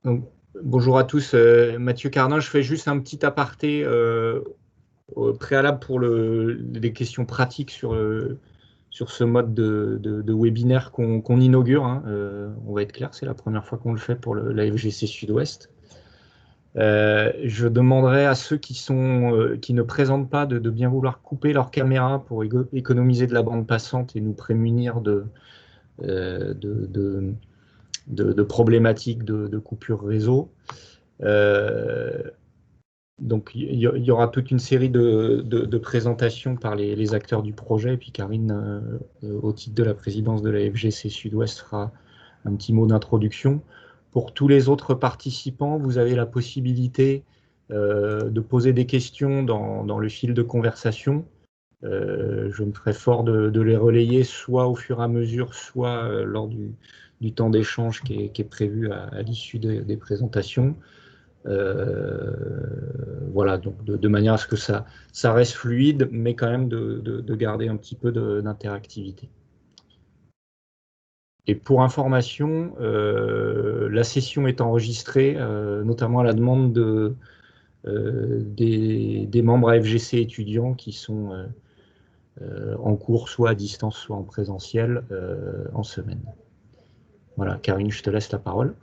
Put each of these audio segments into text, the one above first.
Donc, bonjour à tous, Mathieu Cardin, je fais juste un petit aparté au préalable pour les questions pratiques sur ce mode de webinaire qu'on inaugure, hein. On va être clair, c'est la première fois qu'on le fait pour la FGC Sud-Ouest. Je demanderai à ceux qui ne présentent pas de bien vouloir couper leur caméra pour économiser de la bande passante et nous prémunir de problématiques de coupure réseau. Donc, il y aura toute une série de présentations par les acteurs du projet. Et puis Karine, au titre de la présidence de la FGC Sud-Ouest, fera un petit mot d'introduction. Pour tous les autres participants, vous avez la possibilité de poser des questions dans le fil de conversation. Je me ferai fort de les relayer, soit au fur et à mesure, soit lors du temps d'échange qui est prévu à l'issue des présentations. Voilà, donc de manière à ce que ça reste fluide, mais quand même de garder un petit peu d'interactivité. Et pour information, la session est enregistrée, notamment à la demande des membres AFGC étudiants qui sont en cours, soit à distance, soit en présentiel, en semaine. Voilà, Karine, je te laisse la parole.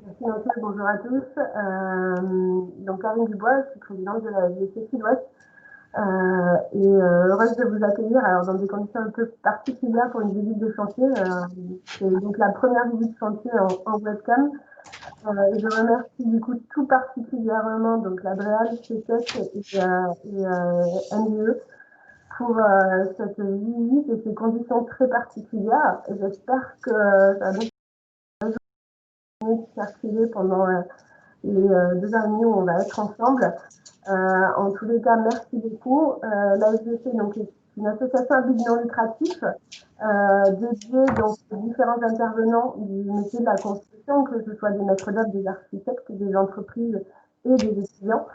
Merci Mathieu, bonjour à tous. Donc Karine Dubois, je suis présidente de la FGC Sud-Ouest et heureuse de vous accueillir alors dans des conditions un peu particulières pour une visite de chantier. C'est donc la première visite de chantier en webcam. Je remercie du coup tout particulièrement donc la Bréal, CETEC et NGE pour cette visite et ces conditions très particulières. J'espère que ça va circuler pendant les 2 heures et demie où on va être ensemble. En tous les cas, merci beaucoup. L'AFGC est une association à but non lucratif dédiée donc aux différents intervenants du métier de la construction, que ce soit des maîtres d'œuvre, des architectes, des entreprises et des étudiants.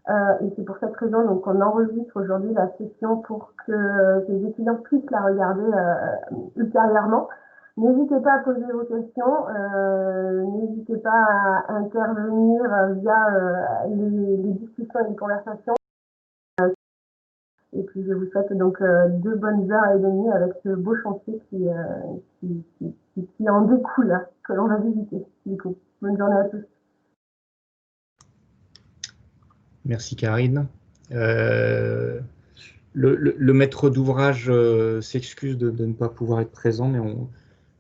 Et c'est pour cette raison qu'on enregistre aujourd'hui la session pour que les étudiants puissent la regarder ultérieurement. N'hésitez pas à poser vos questions, n'hésitez pas à intervenir via les discussions et les conversations. Et puis je vous souhaite donc 2 bonnes heures et demie avec ce beau chantier qui en découle, que l'on va visiter. Du coup, bonne journée à tous. Merci Karine. Le maître d'ouvrage s'excuse de ne pas pouvoir être présent, mais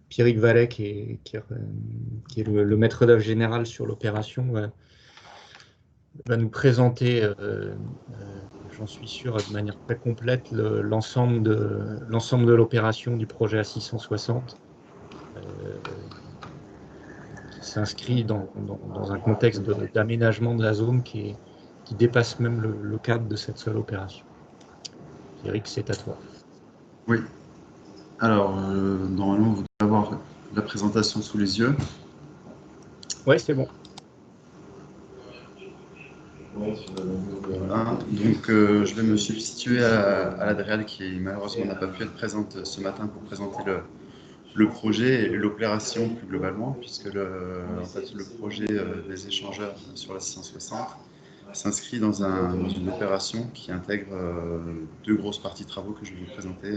Pierrick Vallet, qui est le maître d'œuvre général sur l'opération, va nous présenter, j'en suis sûr, de manière très complète, l'ensemble de l'opération du projet A660, qui s'inscrit dans un contexte d'aménagement de la zone qui dépasse même le cadre de cette seule opération. Pierrick, c'est à toi. Oui. Alors, normalement, vous devez avoir la présentation sous les yeux. Oui, c'est bon. Voilà. Donc, je vais me substituer à l'Adrial qui malheureusement n'a pas pu être présente ce matin pour présenter le projet et l'opération plus globalement, puisque en fait, le projet des échangeurs sur la 660 s'inscrit dans une opération qui intègre 2 grosses parties de travaux que je vais vous présenter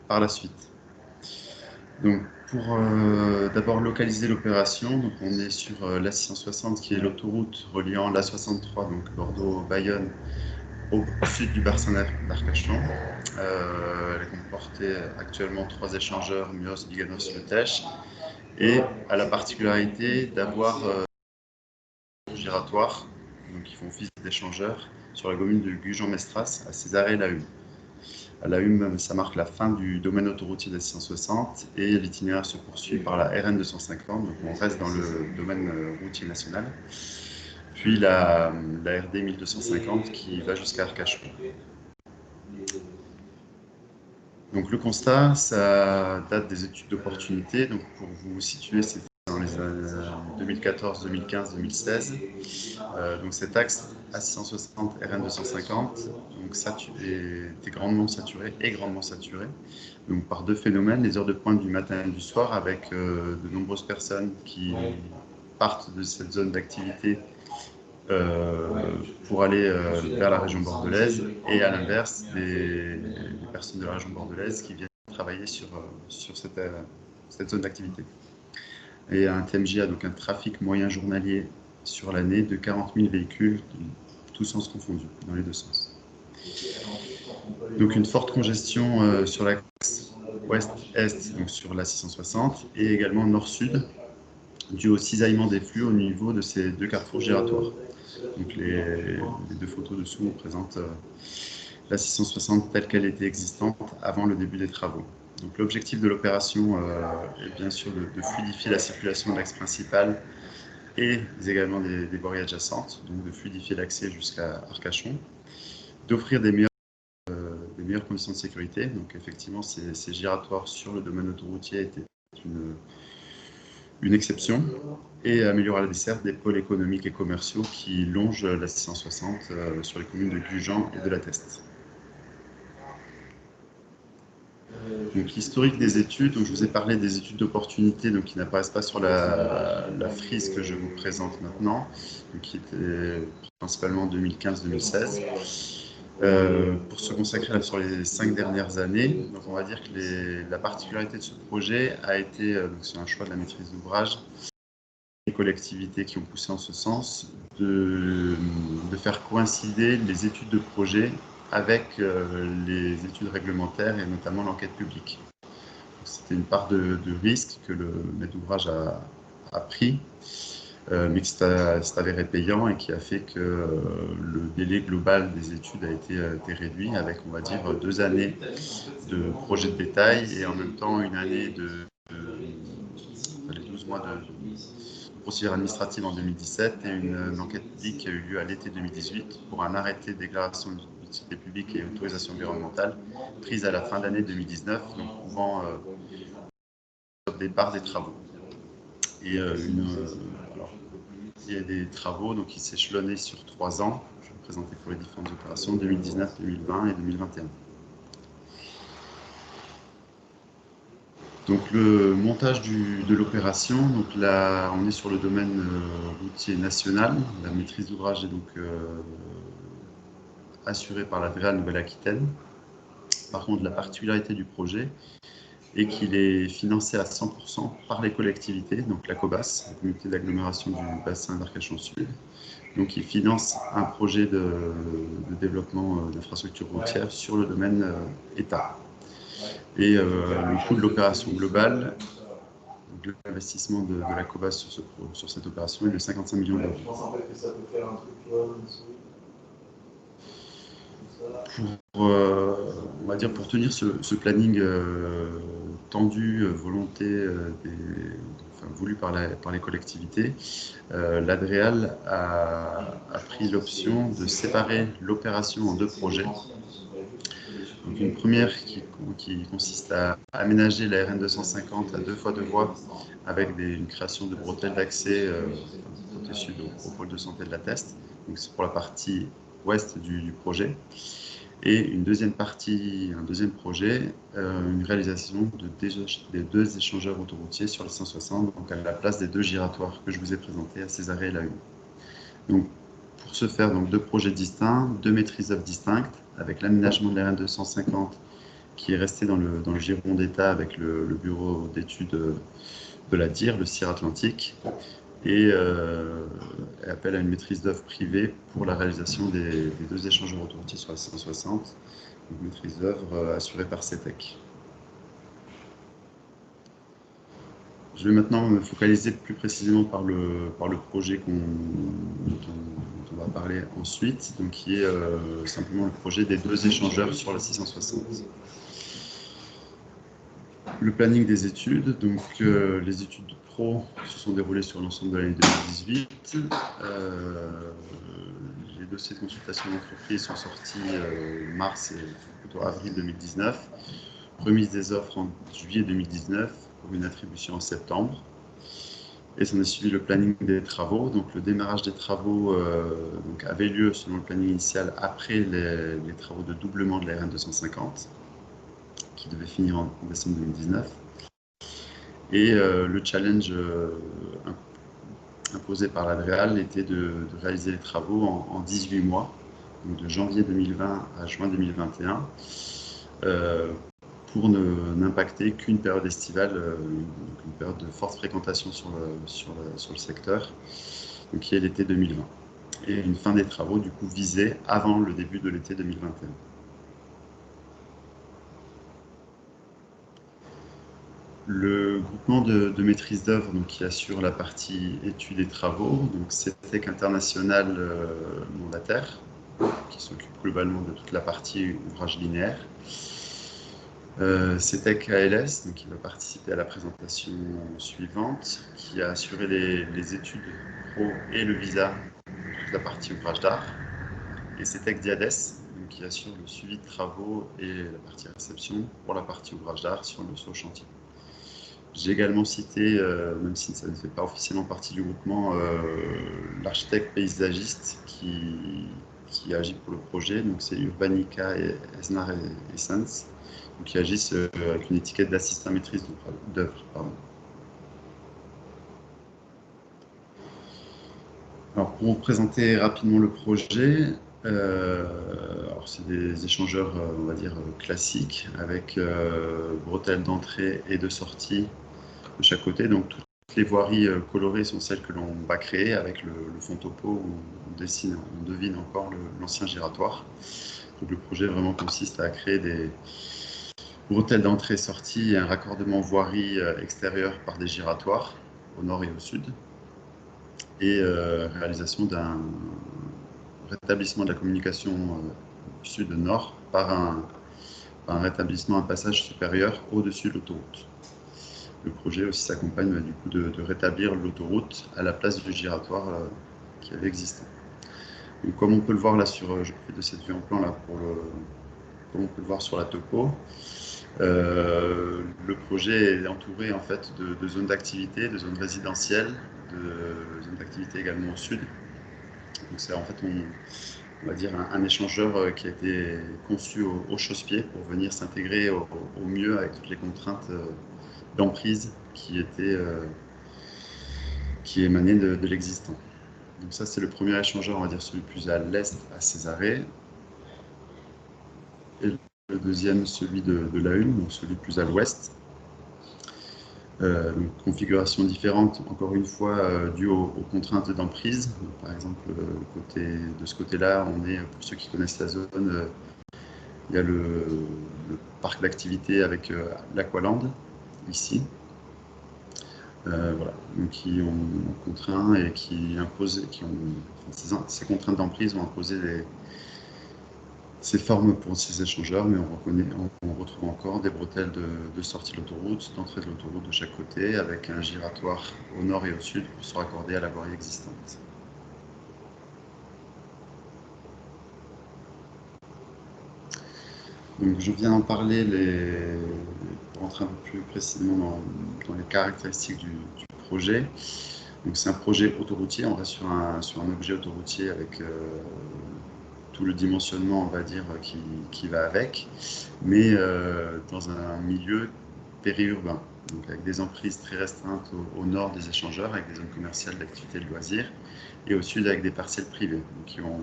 par la suite. Donc, pour d'abord localiser l'opération, on est sur l'A660 qui est l'autoroute reliant l'A63, donc Bordeaux-Bayonne, au sud du bassin d'Arcachon. Elle comportait actuellement 3 échangeurs, Muros, Biganos, Le Tèche, et a la particularité d'avoir giratoires, donc qui font office d'échangeurs, sur la commune de Gujan-Mestras, à Césarée-la-Hume. À la Hume, ça marque la fin du domaine autoroutier des 660 et l'itinéraire se poursuit par la RN 250, donc on reste dans le domaine routier national, puis la RD 1250 qui va jusqu'à Arcachon. Donc le constat, ça date des études d'opportunité. Donc pour vous situer, c'était dans les années 2014, 2015, 2016. Donc cet axe A660 RN 250 donc était grandement saturé et grandement saturé. Donc par 2 phénomènes, les heures de pointe du matin et du soir, avec de nombreuses personnes qui partent de cette zone d'activité pour aller vers la région bordelaise, et à l'inverse, des personnes de la région bordelaise qui viennent travailler sur cette zone d'activité. Et un TMJ a donc un trafic moyen journalier sur l'année de 40 000 véhicules, tous sens confondus, dans les deux sens. Donc une forte congestion sur l'axe ouest-est, donc sur la 660, et également nord-sud, dû au cisaillement des flux au niveau de ces deux carrefours giratoires. Donc les deux photos dessous présentent la 660 telle qu'elle était existante avant le début des travaux. Donc l'objectif de l'opération est bien sûr de fluidifier la circulation de l'axe principal et également des voiries adjacentes, donc de fluidifier l'accès jusqu'à Arcachon, d'offrir des meilleures conditions de sécurité. Donc effectivement, ces giratoires sur le domaine autoroutier étaient une exception, et améliorer la desserte des pôles économiques et commerciaux qui longent la 660 sur les communes de Gujan et de La Teste. Donc l'historique des études, donc je vous ai parlé des études d'opportunité qui n'apparaissent pas sur la frise que je vous présente maintenant, donc qui était principalement 2015-2016. Pour se consacrer sur les 5 dernières années, donc on va dire que la particularité de ce projet a été, sur un choix de la maîtrise d'ouvrage, les collectivités qui ont poussé en ce sens, de faire coïncider les études de projet avec les études réglementaires et notamment l'enquête publique. C'était une part de risque que le maître d'ouvrage a pris, mais qui s'est avéré payant et qui a fait que le délai global des études a été réduit avec, on va dire, 2 années de projet de détail et en même temps une année les 12 mois de procédure administrative en 2017 et une enquête publique qui a eu lieu à l'été 2018 pour un arrêté de déclaration d'utilité publique et autorisation environnementale prise à la fin d'année 2019, donc couvrant le départ des travaux. Et il y a des travaux qui s'échelonnaient sur 3 ans. Je vais vous présenter pour les différentes opérations 2019, 2020 et 2021. Donc le montage de l'opération, donc là on est sur le domaine routier national. La maîtrise d'ouvrage est donc assurée par la DREAL Nouvelle-Aquitaine. Par contre, la particularité du projet est qu'il est financé à 100% par les collectivités, donc la COBAS, la communauté d'agglomération du bassin d'Arcachon Sud. Donc il finance un projet de développement d'infrastructures routières sur le domaine État. Et le coût de l'opération globale, de l'investissement de la COBAS sur cette opération est de 55 millions d'euros. On va dire pour tenir ce planning tendu, volonté voulu par les collectivités, l'ADREAL a pris l'option de séparer l'opération en 2 projets. Donc une première qui consiste à aménager la RN 250 à 2 fois 2 voies avec une création de bretelles d'accès côté sud au pôle de santé de La Teste. Donc c'est pour la partie ouest du projet. Et une deuxième partie, un deuxième projet, une réalisation des 2 échangeurs autoroutiers sur les 160, donc à la place des 2 giratoires que je vous ai présentés à Césarée et La Hune. Donc pour ce faire, 2 projets distincts, 2 maîtrises d'œuvre distinctes, avec l'aménagement de la RN 250 qui est resté dans le giron d'État avec le bureau d'études de la DIR, le CIR Atlantique, et appel à une maîtrise d'œuvre privée pour la réalisation des 2 échangeurs autoroutiers sur la 160, une maîtrise d'œuvre assurée par CETEC. Je vais maintenant me focaliser plus précisément par le projet dont on va parler ensuite, donc qui est simplement le projet des 2 échangeurs sur la 660. Le planning des études, donc les études de pro se sont déroulées sur l'ensemble de l'année 2018. Les dossiers de consultation d'entreprise sont sortis mars et plutôt avril 2019. Remise des offres en juillet 2019 pour une attribution en septembre. Et s'en est suivi le planning des travaux. Donc le démarrage des travaux avait lieu selon le planning initial après les travaux de doublement de la RN 250. Qui devait finir en décembre 2019. Et le challenge imposée par l'Adréal était de réaliser les travaux en 18 mois, donc de janvier 2020 à juin 2021, pour n'impacter qu'une période estivale, une période de forte fréquentation sur le secteur, donc qui est l'été 2020. Et une fin des travaux du coup visée avant le début de l'été 2021. Le groupement de maîtrise d'œuvre qui assure la partie études et travaux, donc CETEC International mandataire, qui s'occupe globalement de toute la partie ouvrage linéaire. CETEC ALS, donc qui va participer à la présentation suivante, qui a assuré les études pro et le visa de toute la partie ouvrage d'art. Et CETEC Diades, donc qui assure le suivi de travaux et la partie réception pour la partie ouvrage d'art sur le chantier. J'ai également cité, même si ça ne fait pas officiellement partie du groupement, l'architecte paysagiste qui agit pour le projet. Donc c'est Urbanica et Esnar et Sens, qui agissent avec une étiquette d'assistant maîtrise d'œuvre. Alors pour vous présenter rapidement le projet, c'est des échangeurs, on va dire, classiques, avec bretelles d'entrée et de sortie de chaque côté. Donc toutes les voiries colorées sont celles que l'on va créer avec le fond topo où on devine encore l'ancien giratoire. Donc le projet vraiment consiste à créer des bretelles d'entrée et sortie et un raccordement voirie extérieure par des giratoires au nord et au sud. Et réalisation d'un rétablissement de la communication sud-nord par un rétablissement, un passage supérieur au-dessus de l'autoroute. Le projet aussi s'accompagne du coup de rétablir l'autoroute à la place du giratoire qui avait existé. Donc, comme on peut le voir là je fais de cette vue en plan là comme on peut le voir sur la topo, le projet est entouré en fait de zones d'activité, de zones résidentielles, de zones d'activité également au sud. Donc c'est en fait on va dire un échangeur qui a été conçu au chausse-pied pour venir s'intégrer au mieux avec toutes les contraintes d'emprise qui émanaient de l'existant. Donc ça c'est le premier échangeur, on va dire celui plus à l'est à Césarée. Et le deuxième celui de la Une, donc celui plus à l'ouest. Donc, configuration différente, encore une fois, due aux contraintes d'emprise. Par exemple, de ce côté-là, on est, pour ceux qui connaissent la zone, il y a le parc d'activité avec l'Aqualand, ici. Voilà, donc qui ont contraint et ces contraintes d'emprise ont imposé ces formes pour ces échangeurs, mais on retrouve encore des bretelles de sortie de l'autoroute, d'entrée de l'autoroute de chaque côté, avec un giratoire au nord et au sud pour se raccorder à la voirie existante. Donc, je viens d'en parler pour entrer un peu plus précisément dans les caractéristiques du projet. Donc, c'est un projet autoroutier, on reste sur un objet autoroutier avec tout le dimensionnement, on va dire, qui va avec, mais dans un milieu périurbain, donc avec des emprises très restreintes au nord des échangeurs, avec des zones commerciales d'activités de loisirs, et au sud avec des parcelles privées, donc qui ont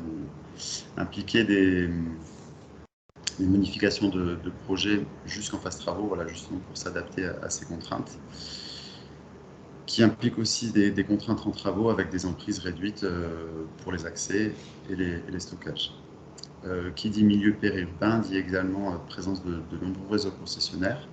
impliqué des modifications de projets jusqu'en phase travaux, voilà, justement pour s'adapter à ces contraintes, qui impliquent aussi des contraintes en travaux avec des emprises réduites pour les accès et les stockages. Qui dit milieu périurbain dit également présence de nombreux réseaux concessionnaires.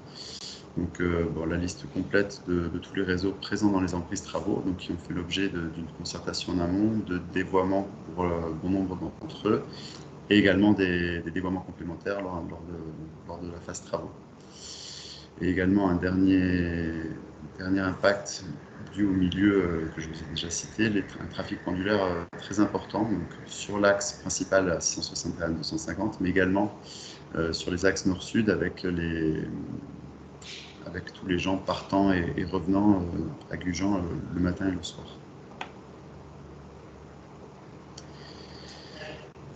Donc, la liste complète de tous les réseaux présents dans les emprises travaux, donc qui ont fait l'objet d'une concertation en amont, de dévoiements pour bon nombre d'entre eux, et également des dévoiements complémentaires lors de la phase travaux. Et également un dernier impact dû au milieu que je vous ai déjà cité, un trafic pendulaire très important, donc sur l'axe principal à 661-250, mais également sur les axes nord-sud avec tous les gens partant et revenant à Gujan le matin et le soir.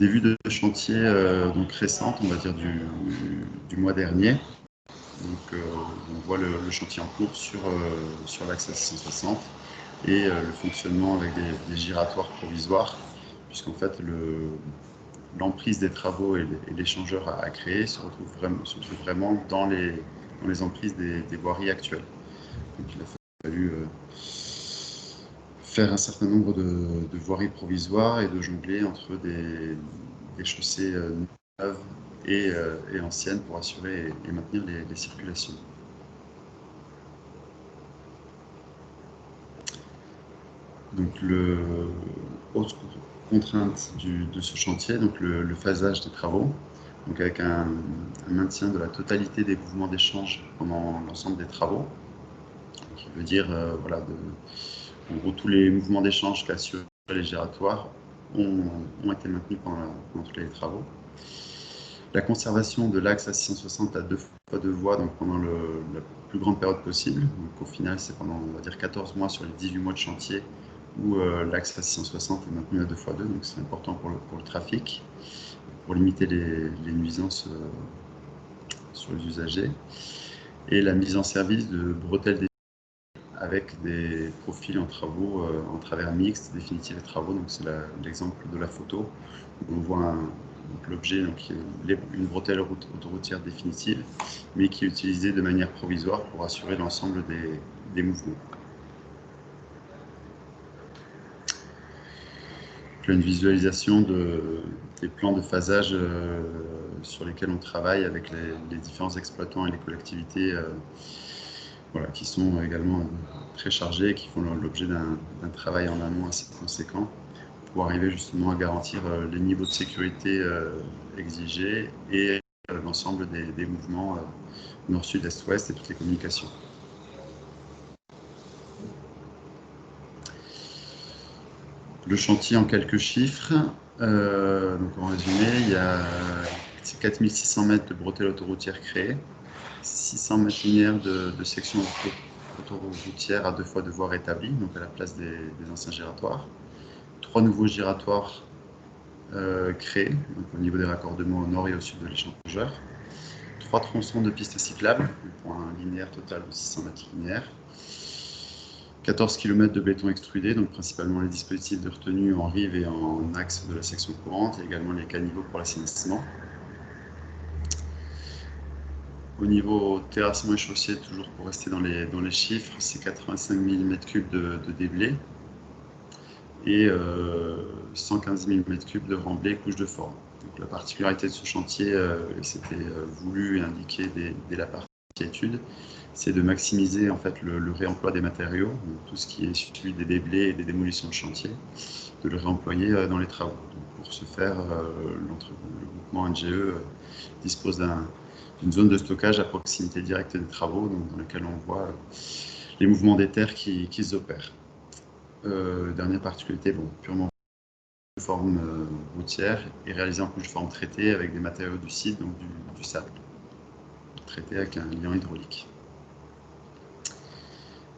Des vues de chantier donc récentes, on va dire du mois dernier. Donc, on voit le chantier en cours sur l'axe 660 et le fonctionnement avec des giratoires provisoires, puisqu'en fait l'emprise des travaux et l'échangeur à créer se trouve vraiment dans les emprises des voiries actuelles. Donc il a fallu faire un certain nombre de voiries provisoires et de jongler entre des chaussées neuves et anciennes pour assurer et maintenir les circulations. Donc, autre contrainte de ce chantier, donc le phasage des travaux, donc avec un maintien de la totalité des mouvements d'échange pendant l'ensemble des travaux, qui veut dire, voilà, en gros, tous les mouvements d'échange qu'assurent les giratoires ont été maintenus pendant tous les travaux. La conservation de l'axe à 660 à 2 fois 2 voies donc pendant la plus grande période possible. Donc, au final, c'est pendant, on va dire, 14 mois sur les 18 mois de chantier où l'axe à 660 est maintenu à 2 fois 2, donc c'est important pour le trafic, pour limiter les nuisances sur les usagers. Et la mise en service de bretelles avec des profils en travaux, en travers mixte, définitifs et travaux. Donc c'est l'exemple de la photo. On voit l'objet, qui est une bretelle autoroutière définitive, mais qui est utilisée de manière provisoire pour assurer l'ensemble des mouvements. Donc là, une visualisation des plans de phasage sur lesquels on travaille avec les différents exploitants et les collectivités. Voilà, qui sont également très chargés et qui font l'objet d'un travail en amont assez conséquent pour arriver justement à garantir les niveaux de sécurité exigés et l'ensemble des mouvements nord, sud, est, ouest et toutes les communications. Le chantier en quelques chiffres. Donc en résumé, il y a 4600 mètres de bretelles autoroutières créées, 600 mètres linéaires de section autoroutière à 2 fois 2 voies rétablies, donc à la place des anciens giratoires. 3 nouveaux giratoires créés, donc au niveau des raccordements au nord et au sud de l'échangeur. 3 tronçons de pistes cyclables, pour un linéaire total de 600 mètres linéaires. 14 km de béton extrudé, donc principalement les dispositifs de retenue en rive et en axe de la section courante, et également les caniveaux pour l'assainissement. Au niveau terrassement et chaussée, toujours pour rester dans les chiffres, c'est 85 000 m3 de déblai et 115 000 m3 de remblai couche de forme. Donc, la particularité de ce chantier, c'était voulu et indiqué dès la partie étude, c'est de maximiser en fait le réemploi des matériaux, donc tout ce qui est issu des déblais et des démolitions de chantier, de le réemployer dans les travaux. Donc, pour ce faire, le groupement NGE dispose d'une zone de stockage à proximité directe des travaux, donc dans laquelle on voit les mouvements des terres qui opèrent. Dernière particularité, purement de forme routière et réalisée en couche de forme traitée avec des matériaux du site, donc du sable, traité avec un liant hydraulique.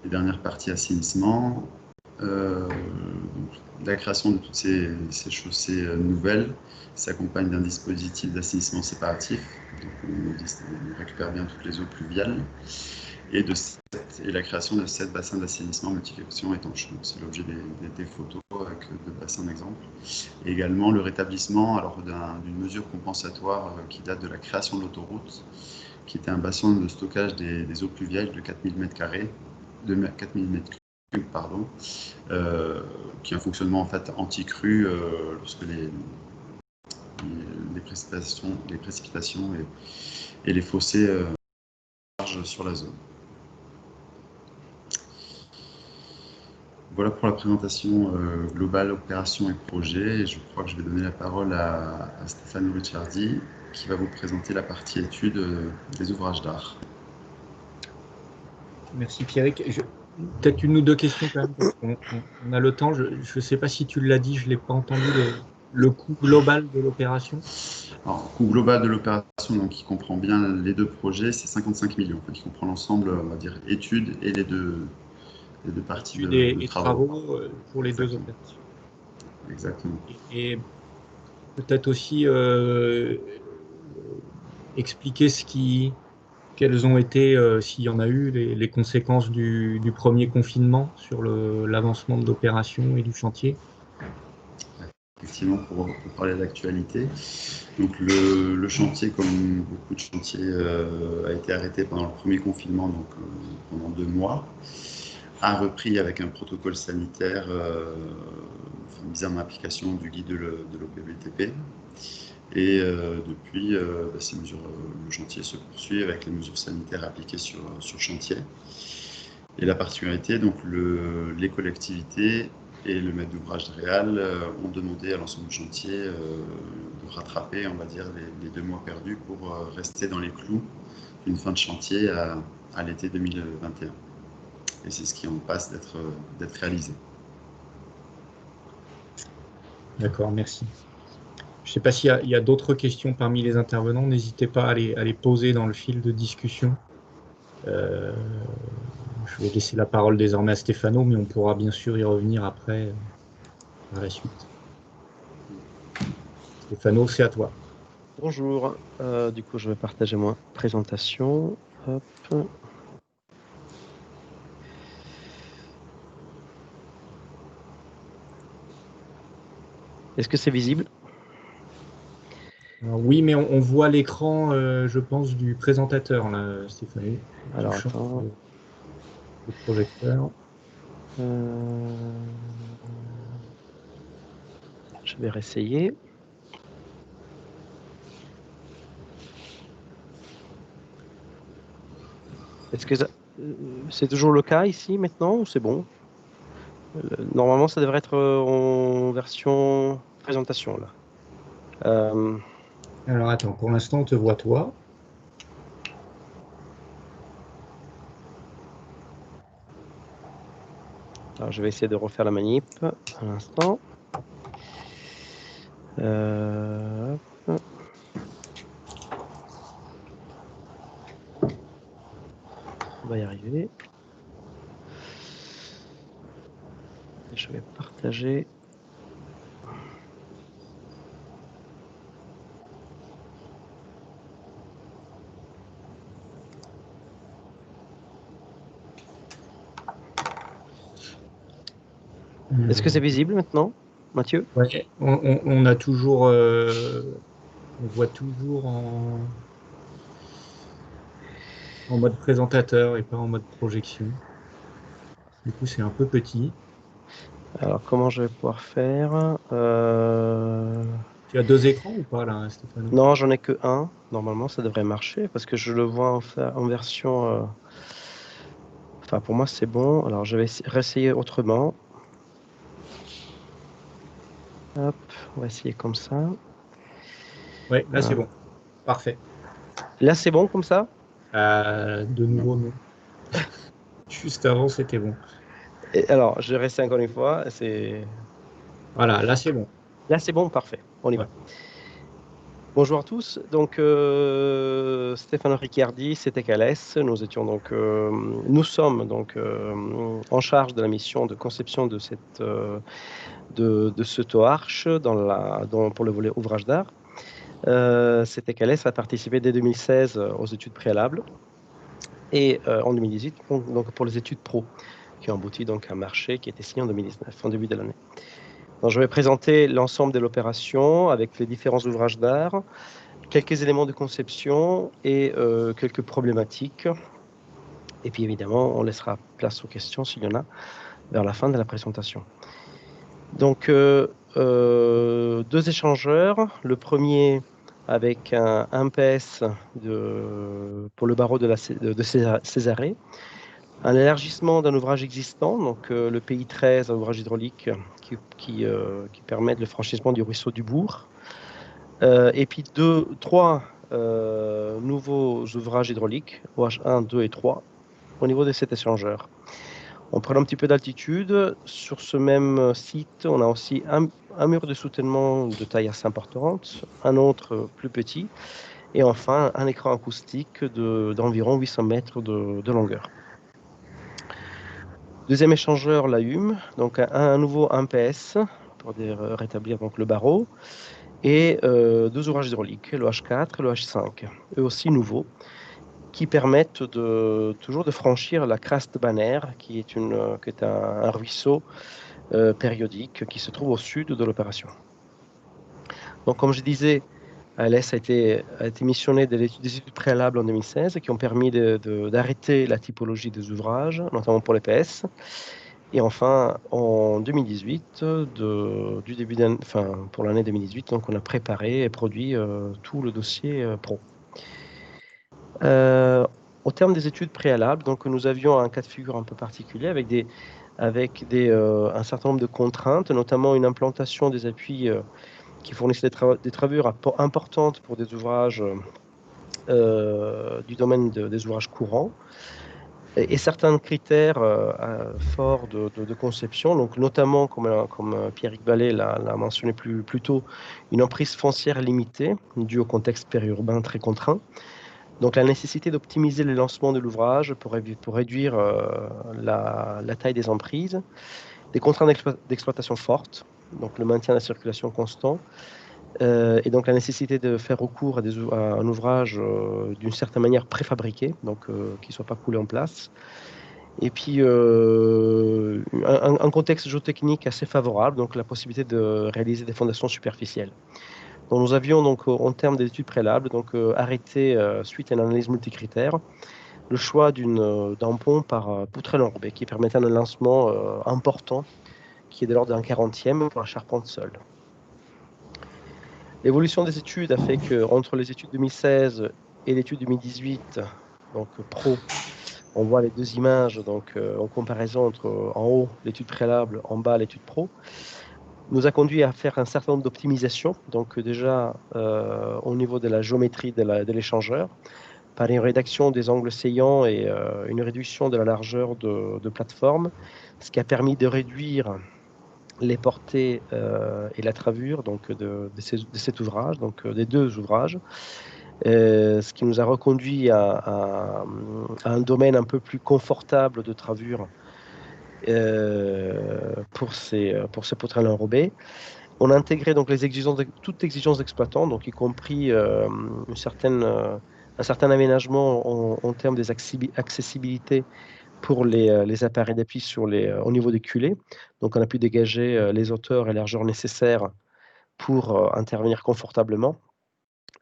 Les dernières parties assainissement, la création de toutes ces chaussées nouvelles s'accompagne d'un dispositif d'assainissement séparatif. Donc on récupère bien toutes les eaux pluviales et la création de 7 bassins d'assainissement multifonction étanches. C'est l'objet des photos avec 2 bassins d'exemple. Et également le rétablissement d'une mesure compensatoire qui date de la création de l'autoroute, qui était un bassin de stockage des eaux pluviales de 4000 m², qui a un fonctionnement en fait anti-crue lorsque les précipitations et les fossés chargent sur la zone. Voilà pour la présentation globale, opération et projet. Et je crois que je vais donner la parole à Stéphane Ricciardi, qui va vous présenter la partie étude des ouvrages d'art. Merci Pierrick. Peut-être une ou deux questions quand même, parce qu'on a le temps. Je ne sais pas si tu l'as dit, je ne l'ai pas entendu, le coût global de l'opération. Alors, le coût global de l'opération, donc qui comprend bien les 2 projets, c'est 55 millions. En fait, qui comprend l'ensemble, on va dire, études et les deux parties de travaux pour les 2 opérations. Exactement. Et peut-être aussi expliquer quelles ont été, s'il y en a eu, les conséquences du premier confinement sur l'avancement de l'opération et du chantier? Effectivement, pour parler de l'actualité, donc le chantier, comme beaucoup de chantiers, a été arrêté pendant le premier confinement, donc pendant 2 mois, a repris avec un protocole sanitaire mis en application du guide de l'OPBTP. Et depuis, le chantier se poursuit avec les mesures sanitaires appliquées sur chantier. Et la particularité, donc les collectivités et le maître d'ouvrage de Réal ont demandé à l'ensemble du chantier de rattraper, on va dire, les 2 mois perdus pour rester dans les clous d'une fin de chantier à l'été 2021. Et c'est ce qui en passe d'être réalisé. D'accord, merci. Je ne sais pas s'il y a d'autres questions parmi les intervenants. N'hésitez pas à les poser dans le fil de discussion. Je vais laisser la parole désormais à Stéphano, mais on pourra bien sûr y revenir après, par la suite. Stéphano, c'est à toi. Bonjour, du coup je vais partager ma présentation. Hop. Est-ce que c'est visible? Alors, oui, mais on voit l'écran, je pense, du présentateur, là, Stéphano. Alors attends. Le projecteur. Je vais réessayer. Est-ce que c'est toujours le cas ici maintenant ou c'est bon? Normalement, ça devrait être en version présentation là. Alors attends, pour l'instant, on te voit toi. Alors, je vais essayer de refaire la manip à l'instant. On va y arriver. Je vais partager. Est-ce que c'est visible maintenant, Mathieu? Ouais, on a toujours, on voit toujours en mode présentateur et pas en mode projection. Du coup, c'est un peu petit. Alors, comment je vais pouvoir faire? Tu as 2 écrans ou pas, là, Stéphano? Non, j'en ai que un. Normalement, ça devrait marcher parce que je le vois en version... Enfin, pour moi, c'est bon. Alors, je vais réessayer autrement. Hop, on va essayer comme ça. Ouais, là, c'est bon. Parfait. Là, c'est bon comme ça? De nouveau, non. Juste avant, c'était bon. Et alors, je vais rester encore une fois. Voilà, là, c'est bon. Là, c'est bon, parfait. On y va. Bonjour à tous. Donc, Stefano Ricciardi, c'était Calès. Nous sommes donc en charge de la mission de conception de ce TOARCH pour le volet ouvrage d'art. C'était Calès a participé dès 2016 aux études préalables et en 2018 donc pour les études pro qui ont abouti donc à un marché qui était signé en 2019, en début de l'année. Donc, je vais présenter l'ensemble de l'opération avec les différents ouvrages d'art, quelques éléments de conception et quelques problématiques. Et puis évidemment, on laissera place aux questions s'il y en a vers la fin de la présentation. Donc, 2 échangeurs. Le premier avec un MPS pour le barreau de Césarée, un élargissement d'un ouvrage existant, donc le PI 13, un ouvrage hydraulique qui permet le franchissement du ruisseau du Bourg. Et puis 3 nouveaux ouvrages hydrauliques, OH1, 2 et 3, au niveau de cet échangeur. On prend un petit peu d'altitude. Sur ce même site, on a aussi un mur de soutènement de taille assez importante, un autre plus petit, et enfin un écran acoustique d'environ 800 mètres de longueur. Deuxième échangeur, la HUM, donc un nouveau MPS pour rétablir donc le barreau, et 2 ouvrages hydrauliques, le H4 et le H5, eux aussi nouveaux. qui permettent toujours de franchir la crasse de Banner, qui est un ruisseau périodique qui se trouve au sud de l'opération. Donc, comme je disais, ALS a été missionné des études préalables en 2016 qui ont permis d'arrêter la typologie des ouvrages, notamment pour les PS. Et enfin, en 2018, pour l'année 2018, donc on a préparé et produit tout le dossier pro. Au terme des études préalables, donc nous avions un cas de figure un peu particulier avec un certain nombre de contraintes, notamment une implantation des appuis qui fournissaient des gravures importantes pour des ouvrages du domaine des ouvrages courants et certains critères forts de conception, donc notamment, comme Pierrick Ballet l'a mentionné plus tôt, une emprise foncière limitée due au contexte périurbain très contraint. Donc la nécessité d'optimiser le lancement de l'ouvrage pour réduire la taille des emprises, des contraintes d'exploitation fortes, donc le maintien de la circulation constant, et donc la nécessité de faire recours à un ouvrage d'une certaine manière préfabriqué, donc qui ne soit pas coulé en place. Et puis un contexte géotechnique assez favorable, donc la possibilité de réaliser des fondations superficielles. Donc nous avions donc en termes d'études préalables arrêté suite à une analyse multicritère le choix d'un pont par poutrelle enrobée qui permettait un lancement important qui est de l'ordre d'un 40e pour la charpente seule. L'évolution des études a fait qu'entre les études 2016 et l'étude 2018, donc pro, on voit les deux images donc, en comparaison entre en haut l'étude préalable, en bas l'étude pro, nous a conduit à faire un certain nombre d'optimisations, donc déjà au niveau de la géométrie de l'échangeur, par une réduction des angles saillants et une réduction de la largeur de plateforme, ce qui a permis de réduire les portées et la travure donc, de cet ouvrage, donc des deux ouvrages, ce qui nous a reconduit à un domaine un peu plus confortable de travure pour ces poutrelles enrobées. On a intégré donc toutes exigences d'exploitant, donc y compris un certain aménagement en termes des accessibilités pour les appareils d'appui au niveau des culées. Donc on a pu dégager les hauteurs et largeurs nécessaires pour intervenir confortablement.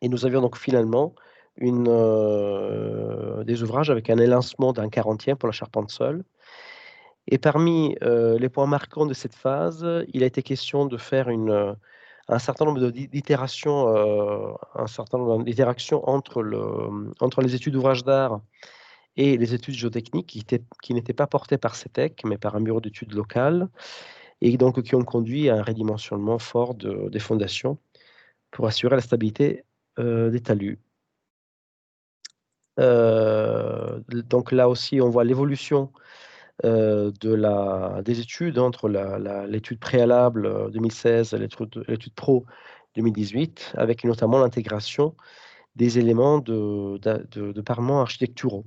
Et nous avions donc finalement des ouvrages avec un élancement d'un 40e pour la charpente seule. Et parmi les points marquants de cette phase, il a été question de faire un certain nombre d'itérations, entre les études d'ouvrage d'art et les études géotechniques qui n'étaient pas portées par CETEC, mais par un bureau d'études local, et donc qui ont conduit à un redimensionnement fort des fondations pour assurer la stabilité des talus. Donc là aussi, on voit l'évolution des études entre l'étude préalable 2016 et l'étude pro 2018, avec notamment l'intégration des éléments de parements architecturaux.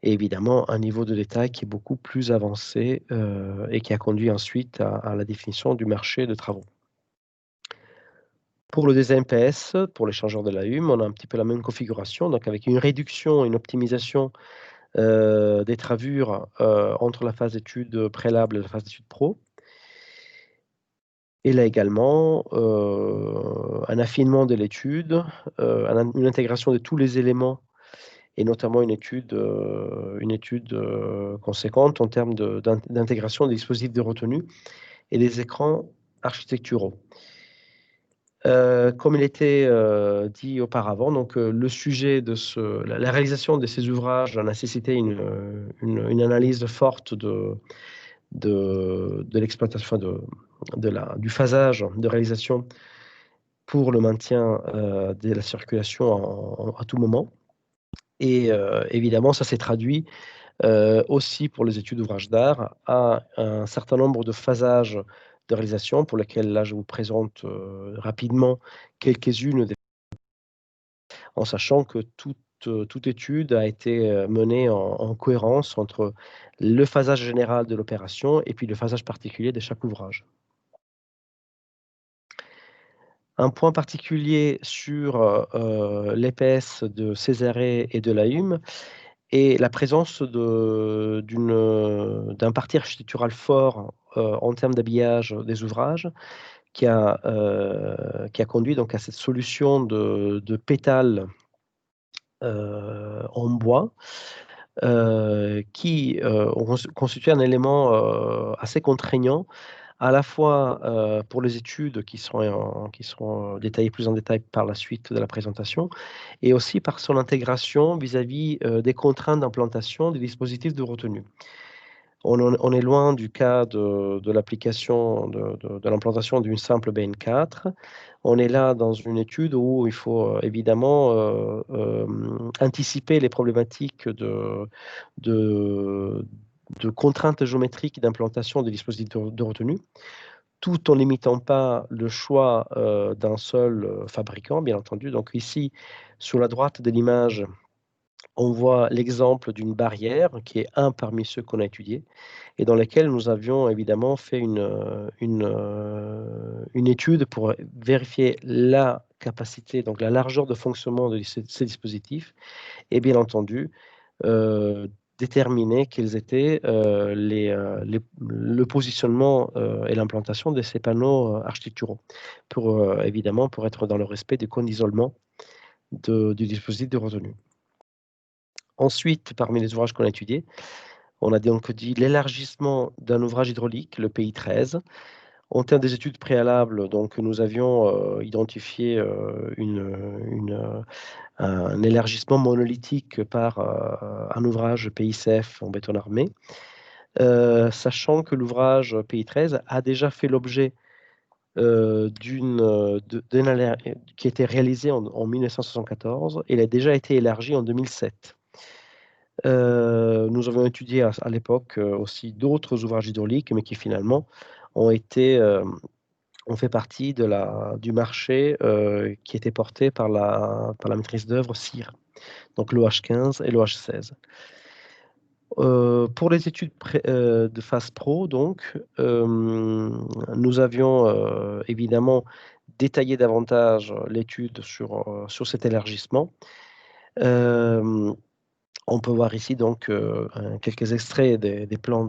Et évidemment, un niveau de détail qui est beaucoup plus avancé et qui a conduit ensuite à la définition du marché de travaux. Pour le deuxième PS, pour l'échangeur de la HUM, on a un petit peu la même configuration, donc avec une réduction et une optimisation des travures entre la phase d'étude préalable et la phase d'étude pro. Et là également, un affinement de l'étude, une intégration de tous les éléments et notamment une étude conséquente en termes d'intégration des dispositifs de retenue et des écrans architecturaux. Comme il était dit auparavant, donc le sujet de la réalisation de ces ouvrages a nécessité une analyse forte de l'exploitation, du phasage de réalisation pour le maintien de la circulation à tout moment. Et évidemment, ça s'est traduit aussi pour les études d'ouvrages d'art à un certain nombre de phasages de réalisation pour lesquels là je vous présente rapidement quelques-unes, en sachant que toute étude a été menée en cohérence entre le phasage général de l'opération et puis le phasage particulier de chaque ouvrage. Un point particulier sur l'EPS de Césarée et de la Hume est la présence d'un parti architectural fort en termes d'habillage des ouvrages qui a conduit donc à cette solution de pétales en bois qui ont constitué un élément assez contraignant à la fois pour les études qui seront détaillées plus en détail par la suite de la présentation, et aussi par son intégration vis-à-vis des contraintes d'implantation des dispositifs de retenue. On est loin du cas de l'application de l'implantation d'une simple BN4. On est là dans une étude où il faut évidemment anticiper les problématiques de contraintes géométriques d'implantation des dispositifs de retenue, tout en limitant pas le choix d'un seul fabricant, bien entendu. Donc ici, sur la droite de l'image, on voit l'exemple d'une barrière qui est un parmi ceux qu'on a étudiés et dans lesquels nous avions évidemment fait une étude pour vérifier la capacité, donc la largeur de fonctionnement de ces dispositifs et bien entendu déterminer quels étaient le positionnement et l'implantation de ces panneaux architecturaux pour évidemment pour être dans le respect des coins d'isolement du dispositif de retenue. Ensuite, parmi les ouvrages qu'on a étudiés, on a donc dit l'élargissement d'un ouvrage hydraulique, le PI 13. En termes des études préalables, donc, nous avions identifié un élargissement monolithique par un ouvrage PICF en béton armé, sachant que l'ouvrage PI 13 a déjà fait l'objet qui a été réalisé en 1974 et il a déjà été élargi en 2007. Nous avons étudié à l'époque aussi d'autres ouvrages hydrauliques, mais qui finalement ont fait partie du marché qui était porté par la maîtrise d'œuvre CIR, donc l'OH15 et l'OH16. Pour les études de phase pro, donc, nous avions évidemment détaillé davantage l'étude sur cet élargissement. On peut voir ici donc quelques extraits des plans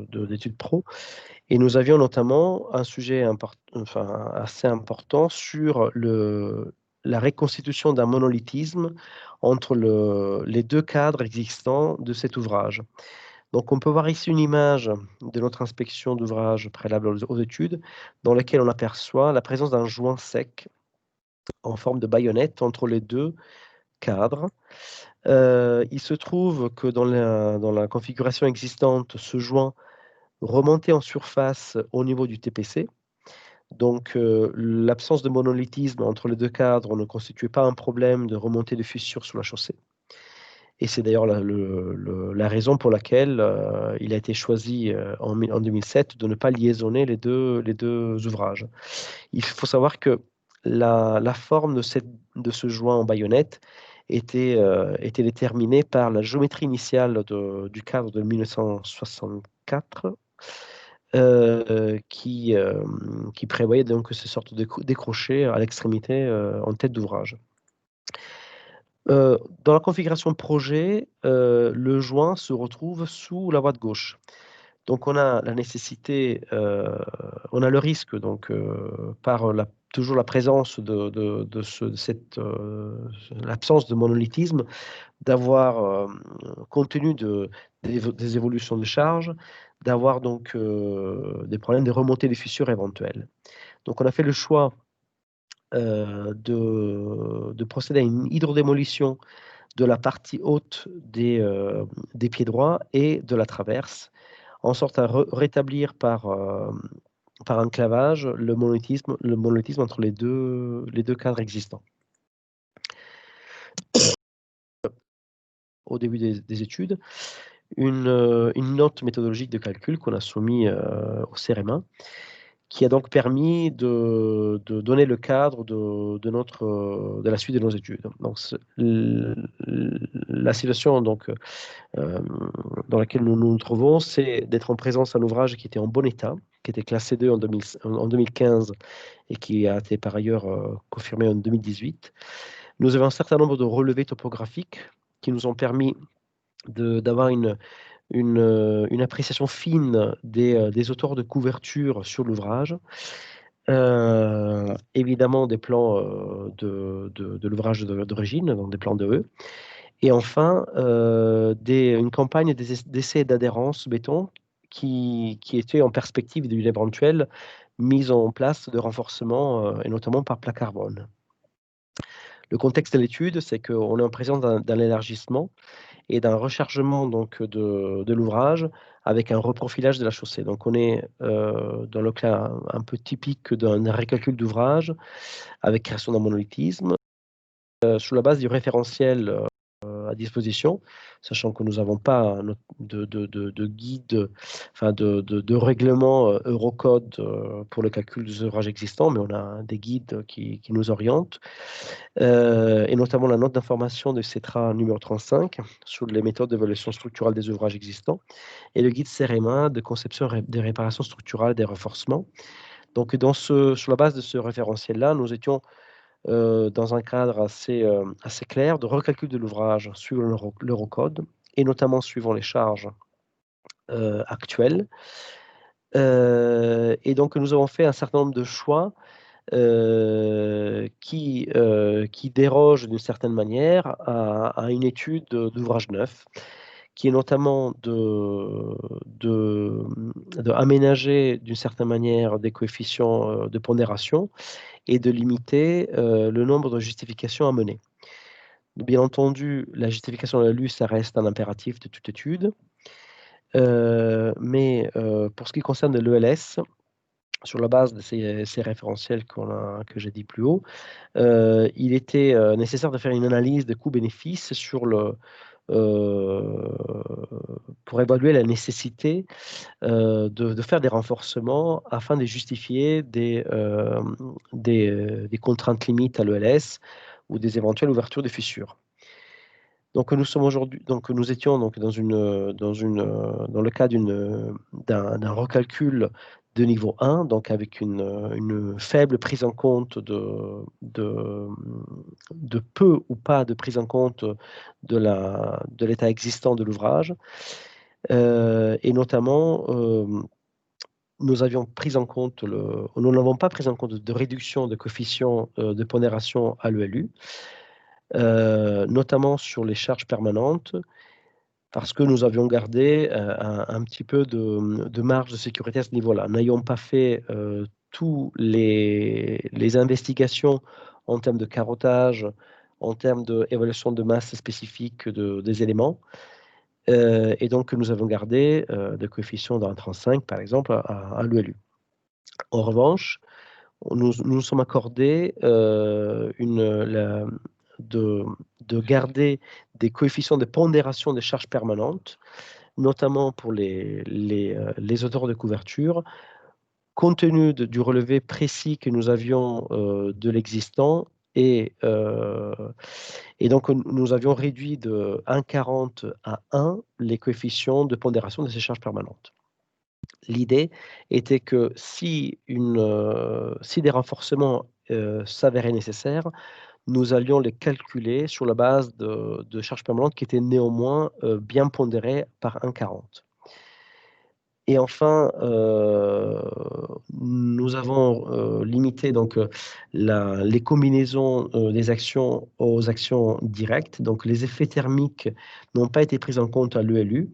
d'études pro. Et nous avions notamment un sujet assez important sur la reconstitution d'un monolithisme entre les deux cadres existants de cet ouvrage. Donc on peut voir ici une image de notre inspection d'ouvrage préalable aux études dans laquelle on aperçoit la présence d'un joint sec en forme de baïonnette entre les deux cadres. Il se trouve que dans la configuration existante, ce joint remontait en surface au niveau du TPC. Donc, l'absence de monolithisme entre les deux cadres ne constituait pas un problème de remontée de fissures sur la chaussée. Et c'est d'ailleurs la raison pour laquelle il a été choisi en 2007 de ne pas liaisonner les deux ouvrages. Il faut savoir que la forme de ce joint en baïonnette était déterminée par la géométrie initiale du cadre de 1964 qui prévoyait donc ces sortes de décrochés à l'extrémité en tête d'ouvrage. Dans la configuration projet, le joint se retrouve sous la voie de gauche. Donc on a la nécessité, on a le risque, donc par toujours la présence de cette l'absence de monolithisme, d'avoir, compte tenu des évolutions de charge, d'avoir donc des problèmes de remontée des fissures éventuelles. Donc on a fait le choix de procéder à une hydrodémolition de la partie haute des pieds droits et de la traverse, en sorte à rétablir par enclavage le monolithisme entre les deux cadres existants. Au début des études, une note méthodologique de calcul qu'on a soumis au CEREMA, qui a donc permis de donner le cadre de la suite de nos études. Donc, la situation donc, dans laquelle nous nous trouvons, c'est d'être en présence d'un ouvrage qui était en bon état, qui était classe C2 en 2015 et qui a été par ailleurs confirmé en 2018. Nous avons un certain nombre de relevés topographiques qui nous ont permis d'avoir une appréciation fine des hauteurs de couverture sur l'ouvrage. Évidemment, des plans de l'ouvrage d'origine, donc des plans de E. Et enfin, une campagne d'essais d'adhérence béton qui était en perspective d'une éventuelle mise en place de renforcement, et notamment par plat carbone. Le contexte de l'étude, c'est qu'on est en présence d'un élargissement et d'un rechargement donc, de l'ouvrage avec un reprofilage de la chaussée. Donc on est dans le cas un peu typique d'un recalcul d'ouvrage avec création d'un monolithisme sous la base du référentiel à disposition, sachant que nous n'avons pas de guide, enfin de règlement Eurocode pour le calcul des ouvrages existants, mais on a des guides qui nous orientent, et notamment la note d'information de CETRA numéro 35 sur les méthodes d'évaluation structurale des ouvrages existants, et le guide CEREMA de conception des réparations structurales et des renforcements. Donc, sur la base de ce référentiel-là, nous étions dans un cadre assez clair de recalcul de l'ouvrage suivant l'Eurocode et notamment suivant les charges actuelles. Et donc, nous avons fait un certain nombre de choix qui dérogent d'une certaine manière à une étude d'ouvrage neuf, qui est notamment d'aménager d'une certaine manière des coefficients de pondération et de limiter le nombre de justifications à mener. Bien entendu, la justification de la LU, ça reste un impératif de toute étude. Mais pour ce qui concerne l'ELS, sur la base de ces référentiels que j'ai dit plus haut, il était nécessaire de faire une analyse de coût-bénéfice pour évaluer la nécessité de faire des renforcements afin de justifier des contraintes limites à l'ELS ou des éventuelles ouvertures de fissures. Donc nous étions donc dans le cas d'un recalcul de niveau 1, donc avec une faible prise en compte de peu ou pas de prise en compte de l'état existant de l'ouvrage. Et notamment, nous n'avons pas pris en compte de réduction de coefficient de pondération à l'ELU, notamment sur les charges permanentes, parce que nous avions gardé un petit peu de marge de sécurité à ce niveau-là. N'ayons pas fait tous les investigations en termes de carottage, en termes d'évaluation de masse spécifique des éléments. Et donc, nous avons gardé des coefficients dans 35, par exemple, à l'ELU. En revanche, nous sommes accordés de garder des coefficients de pondération des charges permanentes, notamment pour les hauteurs de couverture, compte tenu du relevé précis que nous avions de l'existant. Et donc, nous avions réduit de 1,40 à 1 les coefficients de pondération de ces charges permanentes. L'idée était que si des renforcements s'avéraient nécessaires, nous allions les calculer sur la base de charges permanentes qui étaient néanmoins bien pondérées par 1,40. Et enfin, nous avons limité donc, les combinaisons des actions aux actions directes. Donc, les effets thermiques n'ont pas été pris en compte à l'ELU,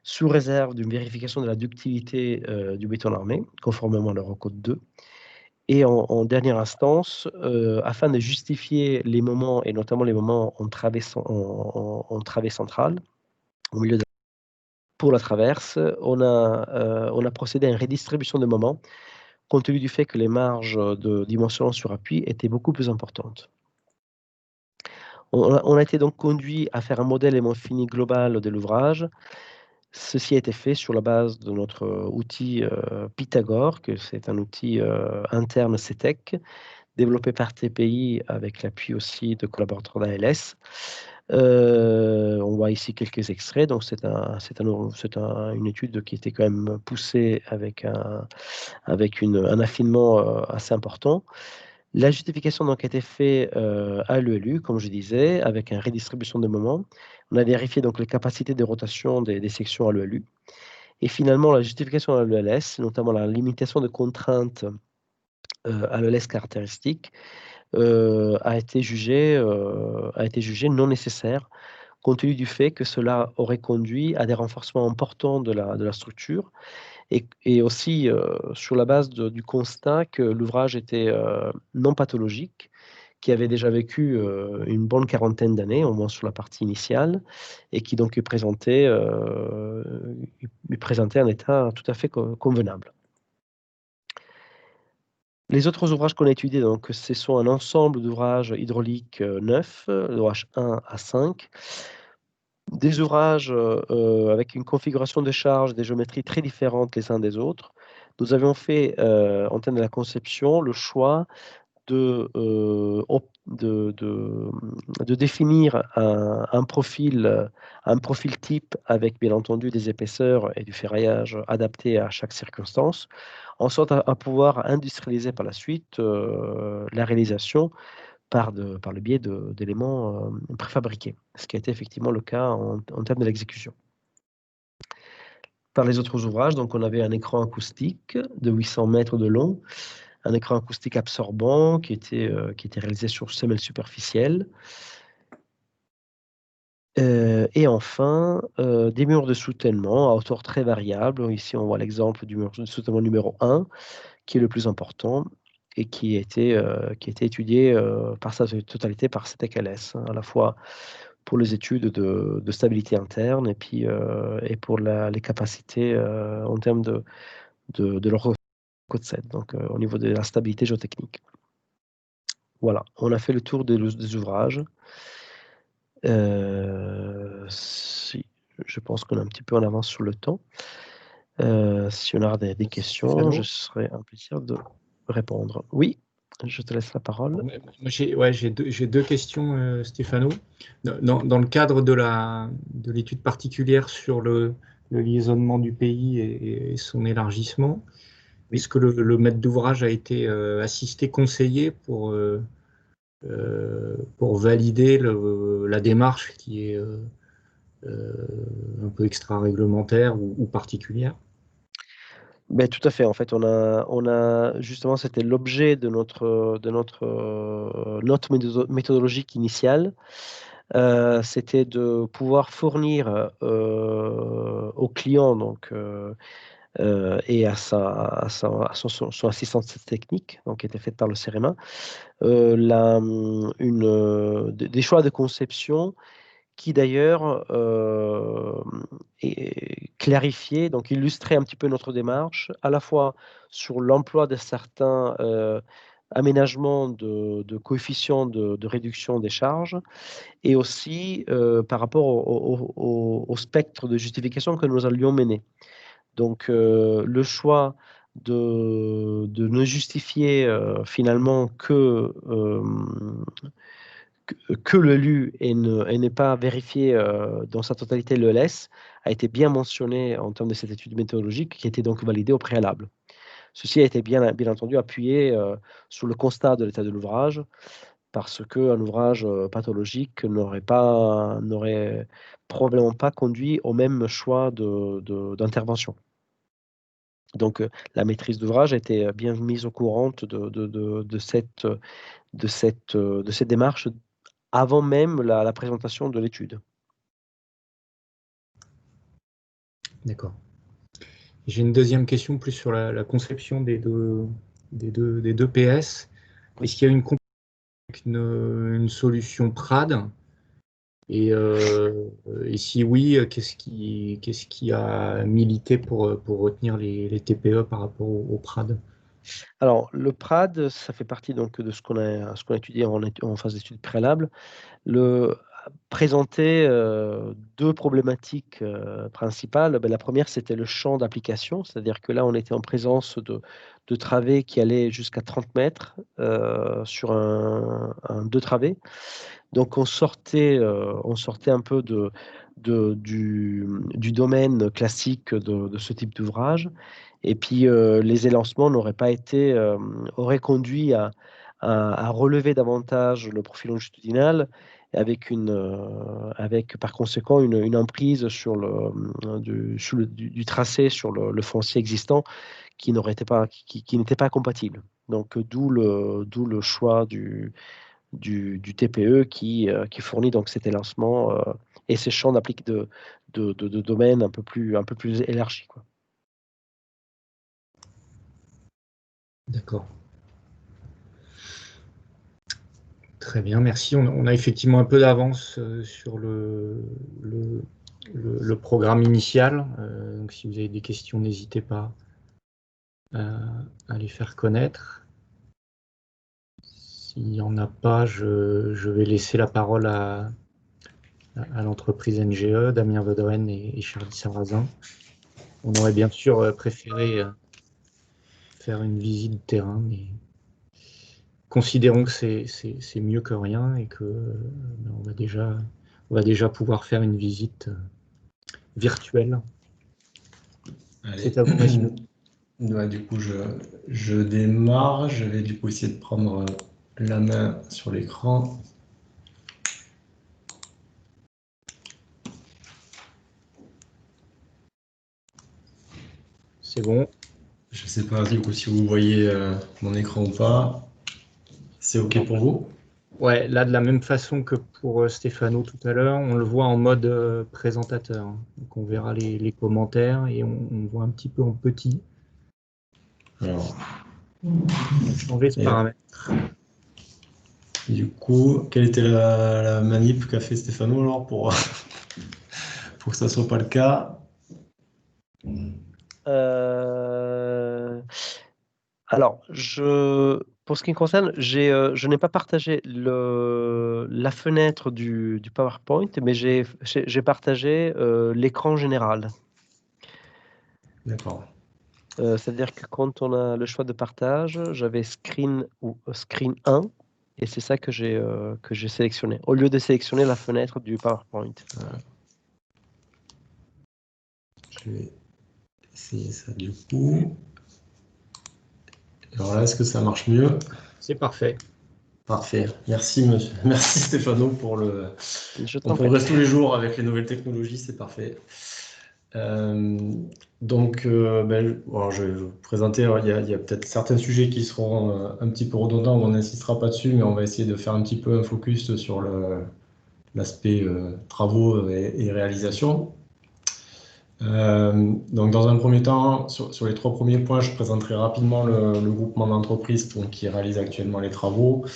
sous réserve d'une vérification de la ductilité du béton armé, conformément à l'Eurocode 2. Et en dernière instance, afin de justifier les moments, et notamment les moments en travée centrale, au milieu pour la traverse, on a procédé à une redistribution de moments, compte tenu du fait que les marges de dimensionnement sur appui étaient beaucoup plus importantes. On a été donc conduit à faire un modèle aimant fini global de l'ouvrage. Ceci a été fait sur la base de notre outil Pythagore, que c'est un outil interne CETEC, développé par TPI avec l'appui aussi de collaborateurs d'ALS. On voit ici quelques extraits. Donc, c'est une étude qui était quand même poussée avec un affinement assez important. La justification donc a été faite à l'ELU, comme je disais, avec une redistribution de moments. On a vérifié donc les capacités de rotation des sections à l'ELU. Et finalement, la justification à l'ELS, notamment la limitation de contraintes à l'ELS caractéristique, a été jugée non nécessaire, compte tenu du fait que cela aurait conduit à des renforcements importants de la structure et aussi sur la base du constat que l'ouvrage était non pathologique, qui avait déjà vécu une bonne quarantaine d'années, au moins sur la partie initiale, et qui donc lui présentait un état tout à fait convenable. Les autres ouvrages qu'on a étudiés, donc, ce sont un ensemble d'ouvrages hydrauliques neufs, l'ouvrage 1 à 5, des ouvrages avec une configuration de charge, des géométries très différentes les uns des autres. Nous avions fait, en termes de la conception, le choix de définir un profil type avec bien entendu des épaisseurs et du ferraillage adaptés à chaque circonstance, en sorte à pouvoir industrialiser par la suite la réalisation par le biais d'éléments préfabriqués, ce qui a été effectivement le cas en termes de l'exécution. Par les autres ouvrages, donc on avait un écran acoustique de 800 mètres de long, un écran acoustique absorbant qui était réalisé sur semelle superficielle. Et enfin, des murs de soutènement à hauteur très variable. Ici, on voit l'exemple du mur de soutènement numéro 1, qui est le plus important et qui a été étudié par sa totalité par CTKLS, hein, à la fois pour les études de stabilité interne et puis et pour les capacités en termes de leur code 7, donc au niveau de la stabilité géotechnique. Voilà, on a fait le tour des ouvrages. Si, je pense qu'on est un petit peu en avance sur le temps. Si on a des questions, Stéphano, je serai un plaisir de répondre. Oui, je te laisse la parole. Moi, j'ai deux questions, Stéphano. Dans le cadre de l'étude particulière sur le liaisonnement du pays et son élargissement, Oui. est-ce que le maître d'ouvrage a été assisté, conseillé pour valider la démarche qui est un peu extra-réglementaire ou particulière? Ben, tout à fait. En fait, on a justement, c'était l'objet de notre note méthodologique initiale. C'était de pouvoir fournir au client donc, et à son assistance technique, donc qui était faite par le CEREMA, des choix de conception qui d'ailleurs clarifiait, donc illustrait un petit peu notre démarche, à la fois sur l'emploi de certains aménagements de coefficients de réduction des charges, et aussi par rapport au spectre de justification que nous allions mener. Donc le choix de ne justifier finalement que le LU et n'est pas vérifié dans sa totalité l'ELS a été bien mentionné en termes de cette étude méthodologique qui a été donc validée au préalable. Ceci a été bien entendu appuyé sur le constat de l'état de l'ouvrage, parce qu'un ouvrage pathologique n'aurait probablement pas conduit au même choix d'intervention. Donc la maîtrise d'ouvrage a été bien mise au courant de cette démarche avant même la présentation de l'étude. D'accord. J'ai une deuxième question plus sur la conception des deux PS. Oui. Est-ce qu'il y a une solution PRAD et si oui, qu'est-ce qui a milité pour retenir les TPE par rapport au PRAD? Alors, le PRAD, ça fait partie donc de ce qu'on a étudié en phase d'étude préalable. Présenter deux problématiques principales. Ben, la première, c'était le champ d'application, c'est-à-dire que là, on était en présence de travées qui allaient jusqu'à 30 mètres sur deux travées. Donc on sortait un peu du domaine classique de ce type d'ouvrage. Et puis les élancements auraient conduit à relever davantage le profil longitudinal, avec par conséquent une emprise du tracé sur le foncier existant qui n'était pas compatible. Donc d'où le choix du TPE qui fournit donc cet élancement et ces champs d'applique de domaines un peu plus élargis, quoi. D'accord. Très bien, merci. On a effectivement un peu d'avance sur le programme initial. Donc, si vous avez des questions, n'hésitez pas à les faire connaître. S'il n'y en a pas, je vais laisser la parole à l'entreprise NGE, Damien Vedren et Charlie Sarrazin. On aurait bien sûr préféré faire une visite de terrain, mais considérons que c'est mieux que rien et que on va déjà pouvoir faire une visite virtuelle. C'est à vous, monsieur. Ouais, du coup, je démarre. Je vais du coup essayer de prendre la main sur l'écran. C'est bon. Je ne sais pas du coup si vous voyez mon écran ou pas. C'est OK pour vous? Ouais, là, de la même façon que pour Stéphano tout à l'heure, on le voit en mode présentateur. Donc, on verra les commentaires et on voit un petit peu en petit. Alors, On va changer ce paramètre. du coup, quelle était la manip qu'a fait Stéphano alors pour que ça ne soit pas le cas? Alors, pour ce qui me concerne, je n'ai pas partagé la fenêtre du PowerPoint, mais j'ai partagé l'écran général. D'accord. C'est-à-dire que quand on a le choix de partage, j'avais screen ou screen 1, et c'est ça que j'ai sélectionné, au lieu de sélectionner la fenêtre du PowerPoint. Je vais essayer ça du coup. Alors là, est-ce que ça marche mieux? C'est parfait. Parfait. Merci, monsieur. Merci Stéphano pour le. On progresse tous les jours avec les nouvelles technologies, c'est parfait. Donc, je vais vous présenter. Alors, il y a peut-être certains sujets qui seront un petit peu redondants, on n'insistera pas dessus, mais on va essayer de faire un petit peu un focus sur l'aspect travaux et réalisation. Donc, dans un premier temps, sur les 3 premiers points, je présenterai rapidement le groupement d'entreprises qui réalise actuellement les travaux.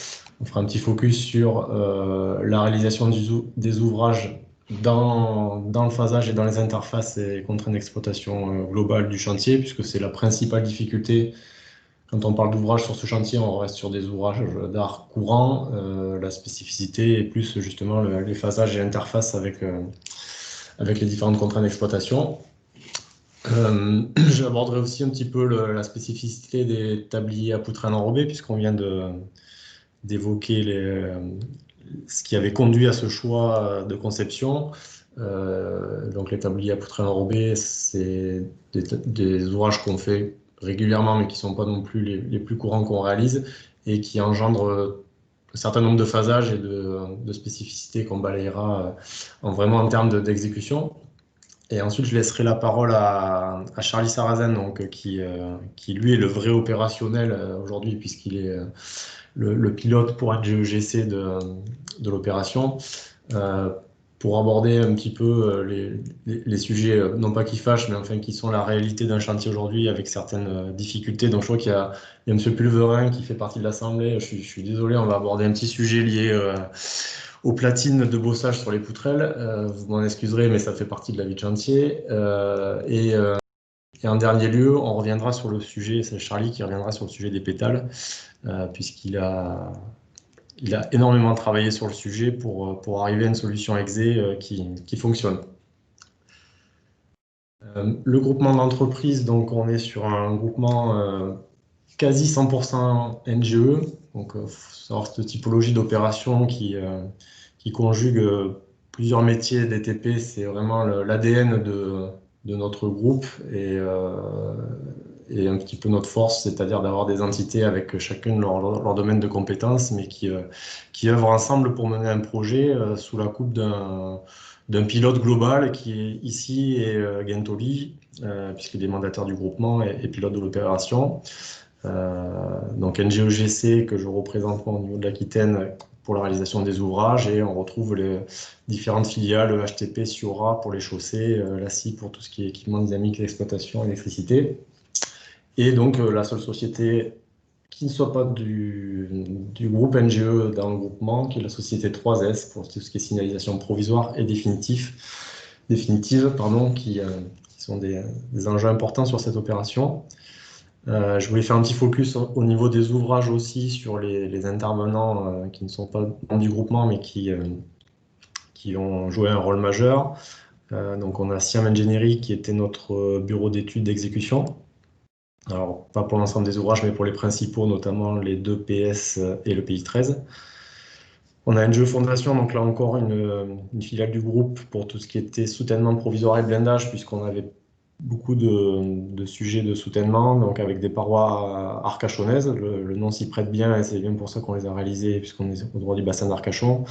On fera un petit focus sur la réalisation des ouvrages dans le phasage et dans les interfaces et contraintes d'exploitation globale du chantier, puisque c'est la principale difficulté. Quand on parle d'ouvrages sur ce chantier, on reste sur des ouvrages d'art courant. La spécificité est plus justement les phasages et l'interface avec les différentes contraintes d'exploitation. J'aborderai aussi un petit peu la spécificité des tabliers à poutrelles enrobées, puisqu'on vient d'évoquer ce qui avait conduit à ce choix de conception. Donc les tabliers à poutrelles enrobées, c'est des ouvrages qu'on fait régulièrement, mais qui ne sont pas non plus les plus courants qu'on réalise, et qui engendrent un certain nombre de phasages et de spécificités qu'on balayera vraiment en termes d'exécution. Et ensuite, je laisserai la parole à Charlie Sarrazin, donc, qui lui est le vrai opérationnel aujourd'hui, puisqu'il est le pilote pour NGEGC de l'opération, pour aborder un petit peu les sujets, non pas qui fâchent, mais enfin qui sont la réalité d'un chantier aujourd'hui avec certaines difficultés. Donc je crois qu'il y a M. Pulverin qui fait partie de l'Assemblée. Je suis désolé, on va aborder un petit sujet lié aux platines de bossage sur les poutrelles. Vous m'en excuserez, mais ça fait partie de la vie de chantier. Et en dernier lieu, on reviendra sur le sujet, c'est Charlie qui reviendra sur le sujet des pétales, puisqu'il a énormément travaillé sur le sujet pour arriver à une solution exé qui fonctionne. Le groupement d'entreprise, donc on est sur un groupement quasi 100% NGE, donc faut savoir cette typologie d'opération qui qui conjugue plusieurs métiers d'ETP. C'est vraiment l'ADN de notre groupe et un petit peu notre force, c'est-à-dire d'avoir des entités avec chacune leur domaine de compétences, mais qui œuvrent ensemble pour mener un projet sous la coupe d'un pilote global qui est ici et Gentoli, puisqu'il est mandataire du groupement et pilote de l'opération. Donc NGEGC que je représente moi au niveau de l'Aquitaine pour la réalisation des ouvrages, et on retrouve les différentes filiales, HTP, Siora pour les chaussées, l'ACI pour tout ce qui est équipement dynamique, exploitation, électricité. Et donc la seule société qui ne soit pas du groupe NGE dans le groupement, qui est la société 3S pour tout ce qui est signalisation provisoire et définitive, qui sont des enjeux importants sur cette opération. Je voulais faire un petit focus au niveau des ouvrages aussi sur les intervenants qui ne sont pas membres du groupement mais qui ont joué un rôle majeur. Donc on a Siam Engineering qui était notre bureau d'études d'exécution. Alors pas pour l'ensemble des ouvrages mais pour les principaux, notamment les 2 PS et le PI 13. On a NGE Fondation, donc là encore une filiale du groupe pour tout ce qui était soutènement provisoire et blindage, puisqu'on avait beaucoup de sujets de soutènement, donc avec des parois arcachonnaises. Le nom s'y prête bien et c'est bien pour ça qu'on les a réalisés, puisqu'on est au droit du bassin d'Arcachon,